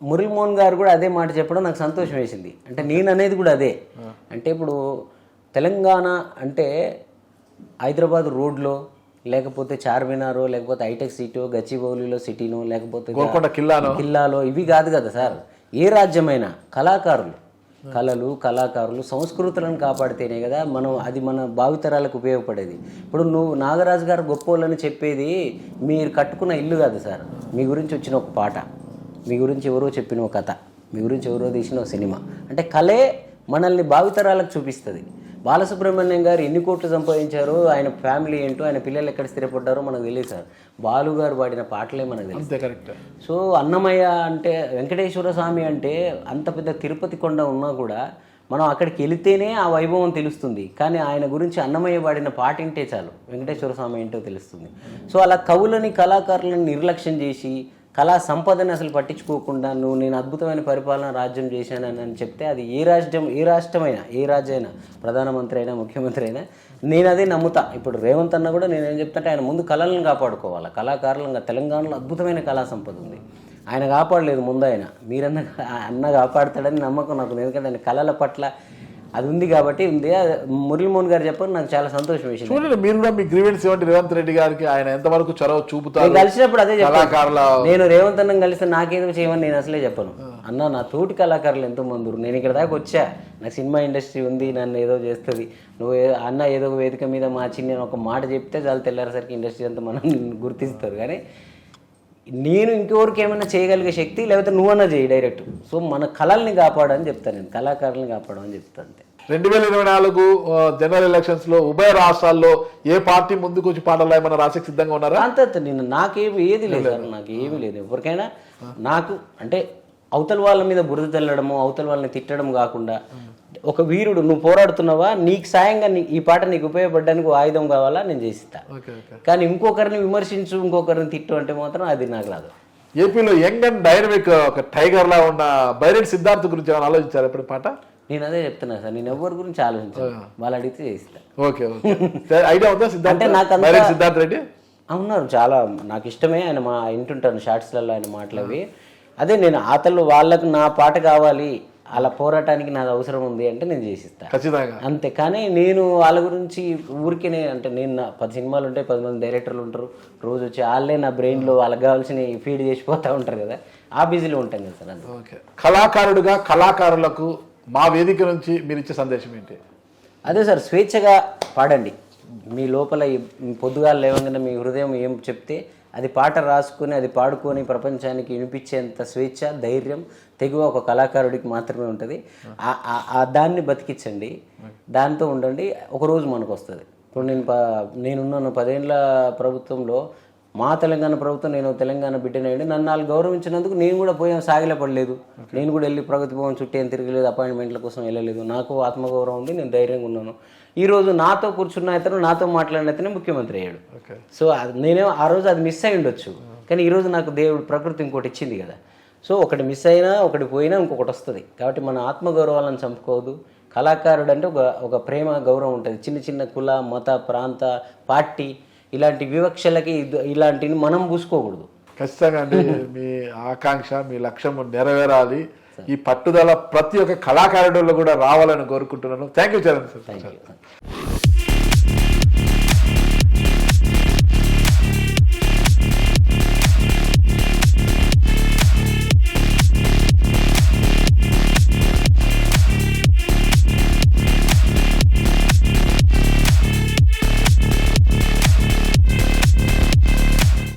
మురళీమోహన్ గారు కూడా అదే మాట చెప్పడం నాకు సంతోషం వేసింది. అంటే నేను అనేది కూడా అదే. అంటే ఇప్పుడు తెలంగాణ అంటే హైదరాబాద్ రోడ్లో, లేకపోతే చార్మినారో, లేకపోతే హైటెక్ సిటీ, గచ్చిబౌలిలో సిటీనో, లేకపోతే గోల్కొండ కిల్లాలో ఇవి కాదు కదా సార్. ఏ రాజ్యమైనా కళాకారులు సంస్కృతులను కాపాడితేనే కదా అది మన భావితరాలకు ఉపయోగపడేది. ఇప్పుడు నువ్వు నాగరాజు గారు గొప్పోళ్ళని చెప్పేది మీరు కట్టుకున్న ఇల్లు కాదు సార్, మీ గురించి వచ్చిన ఒక పాట, మీ గురించి ఎవరో చెప్పిన ఒక కథ, మీ గురించి ఎవరో తీసిన ఒక సినిమా. అంటే కళే మనల్ని భావితరాలకు చూపిస్తుంది. బాలసుబ్రహ్మణ్యం గారు ఎన్ని కోట్లు సంపాదించారో, ఆయన ఫ్యామిలీ ఏంటో, ఆయన పిల్లలు ఎక్కడ స్థిరపడ్డారో మనకు తెలియదు సార్. బాలు గారు పాడిన పాటలే మనకు తెలుసు. సో అన్నమయ్య అంటే, వెంకటేశ్వర స్వామి అంటే అంత పెద్ద తిరుపతి కొండ ఉన్నా కూడా మనం అక్కడికి వెళితేనే ఆ వైభవం తెలుస్తుంది. కానీ ఆయన గురించి అన్నమయ్య పాడిన పాట వింటే చాలు వెంకటేశ్వర స్వామి ఏంటో తెలుస్తుంది. సో అలా కవులని కళాకారులను నిర్లక్ష్యం చేసి కళా సంపదని అసలు పట్టించుకోకుండా నేను అద్భుతమైన పరిపాలన రాజ్యం చేశానని చెప్తే అది ఏ రాష్ట్రమైనా ఏ రాజైనా ప్రధానమంత్రి అయినా ముఖ్యమంత్రి అయినా నేను అదే నమ్ముతా. ఇప్పుడు రేవంత్ అన్న కూడా నేనేం చెప్తాంటే ఆయన ముందు కళలను కాపాడుకోవాలి. కళాకారులంగా తెలంగాణలో అద్భుతమైన కళా సంపద ఉంది. ఆయన కాపాడలేదు ముందు, ఆయన అన్న కాపాడతాడని నమ్మకం నాకు ఉంది. ఎందుకంటే ఆయన కళల పట్ల అది ఉంది కాబట్టి ఉంది. మురళీమోహన్ గారు చెప్పని నాకు చాలా సంతోషం వేసింది. చూడండి, మీరు కూడా మీ గ్రీవెన్స్ ఏమంటే రేవంత్ రెడ్డి గారికి ఆయన ఎంతవరకు చొరవ చూపుతారు కలిసినప్పుడు అదే చెప్పాను. నేను రేవంత్ అన్నం కలిస్తే నాకేదో చేయమని నేను అసలే చెప్పను. అన్న నా తోటి కళాకారులు ఎంతో మంది ఉన్నారు, నేను ఇక్కడ దాకా వచ్చా, నాకు సినిమా ఇండస్ట్రీ ఉంది, నన్ను ఏదో చేస్తుంది, నువ్వు అన్న ఏదో ఒక వేదిక మీద మా చిన్న ఒక మాట చెప్తే చాలు తెల్లారేసరికి ఇండస్ట్రీ అంతా మనం గుర్తిస్తారు. కానీ నేను ఇంకెవరికి ఏమైనా చేయగలిగే శక్తి లేకపోతే నువ్వన్నా చేయి డైరెక్ట్. సో మన కళల్ని కాపాడని చెప్తాను, నేను కళాకారులను కాపాడమని చెప్తాను అంతే. 2024 జనరల్ ఎలక్షన్స్ లో ఉభయ రాష్ట్రాల్లో ఏ పార్టీ ముందుకు వచ్చి పాటలు ఏమైనా రాసే సిద్ధంగా ఉన్నారా? అంతే, నేను నాకేమి ఏది లేదు సార్, నాకు ఏమీ లేదు. ఎవరికైనా నాకు అంటే అవతల వాళ్ళ మీద బురద తెల్లడము, అవతల వాళ్ళని తిట్టడం కాకుండా ఒక వీరుడు నువ్వు పోరాడుతున్నావా, నీకు సాయంగా ఈ పాట నీకు ఉపయోగపడడానికి ఆయుధం కావాలా, నేను చేసిస్తా. కానీ ఇంకొకరిని విమర్శించు, ఇంకొకరిని తిట్టు అంటే మాత్రం అది నాకు రాదు. ఏపీలో యంగ్ అండ్ డైనమిక్ ఒక టైగర్ లా ఉన్న బైరెడ్డి సిద్ధార్థ్ గురించి ఏమైనా ఆలోచించారు ఎప్పుడు పాట? నేను అదే చెప్తున్నా సార్, నేను ఎవరి గురించి ఆలోచించాను, వాళ్ళు అడిగితే చేస్తా. ఓకే, ఐడియా ఉందా సిద్ధార్థ్? అంటే నాకు బైరెడ్డి సిద్ధార్థ్ రెడ్డి ఉన్నారు, చాలా నాకు ఇష్టమే. ఆయన మా వింటుంటాను షార్ట్స్లలో ఆయన మాటలవి. అదే నేను అతలు వాళ్ళకు నా పాట కావాలి, అలా పోరాటానికి నాది అవసరం ఉంది అంటే నేను చేసిస్తాను ఖచ్చితంగా. అంతే. కానీ నేను వాళ్ళ గురించి ఊరికేనే అంటే నేను 10 సినిమాలు ఉంటాయి, 10 మంది డైరెక్టర్లు ఉంటారు, రోజు వచ్చి వాళ్ళే నా బ్రెయిన్లో వాళ్ళకి కావాల్సిన ఫీడ్ చేసిపోతూ ఉంటారు కదా, ఆ బిజీలో ఉంటాను కదా సార్. ఓకే, కళాకారుడుగా కళాకారులకు మా వేదిక నుంచి మీరు ఇచ్చే సందేశం ఏంటి? అదే సార్, స్వేచ్ఛగా పాడండి. మీ లోపల పొద్దుగాలు లేవగానే మీ హృదయం ఏం చెప్తే అది పాట రాసుకొని అది పాడుకొని ప్రపంచానికి వినిపించేంత స్వేచ్ఛ, ధైర్యం, తెగువ ఒక కళాకారుడికి మాత్రమే ఉంటుంది. దాన్ని బతికించండి, దాంతో ఉండండి, ఒకరోజు మనకు వస్తుంది. ఇప్పుడు నేనున్నాను 10 ఏళ్ళ ప్రభుత్వంలో, మా తెలంగాణ ప్రభుత్వం, నేను తెలంగాణ బిడ్డనయ్యండి, నన్ను వాళ్ళు గౌరవించినందుకు నేను కూడా పోయాం, సాగిల పడలేదు. నేను కూడా వెళ్ళి ప్రగతి భవన్ చుట్టూ ఏం తిరగలేదు, అపాయింట్మెంట్ల కోసం వెళ్ళలేదు. నాకు ఆత్మగౌరవం ఉంది, నేను ధైర్యంగా ఉన్నాను. ఈరోజు నాతో కూర్చున్న అతను, నాతో మాట్లాడిన అతనే ముఖ్యమంత్రి అయ్యాడు. సో నేనే ఆ రోజు అది మిస్ అయి ఉండొచ్చు, కానీ ఈరోజు నాకు దేవుడు ప్రకృతి ఇంకోటి ఇచ్చింది కదా. సో ఒకటి మిస్ అయినా, ఒకటి పోయినా ఇంకొకటి వస్తుంది. కాబట్టి మన ఆత్మగౌరవాలను చంపుకోవద్దు. కళాకారుడు అంటే ఒక ప్రేమ, గౌరవం ఉంటుంది. చిన్న చిన్న కుల, మత, ప్రాంత, పార్టీ ఇలాంటి వివక్షలకి ఇలాంటివి మనం పూసుకోకూడదు. ఖచ్చితంగా అండి, మీ ఆకాంక్ష, మీ లక్ష్యం నెరవేరాలి. ఈ పట్టుదల ప్రతి ఒక్క కళాకారుడిలో కూడా రావాలని కోరుకుంటున్నాను. Thank you Charan sir. Thank you.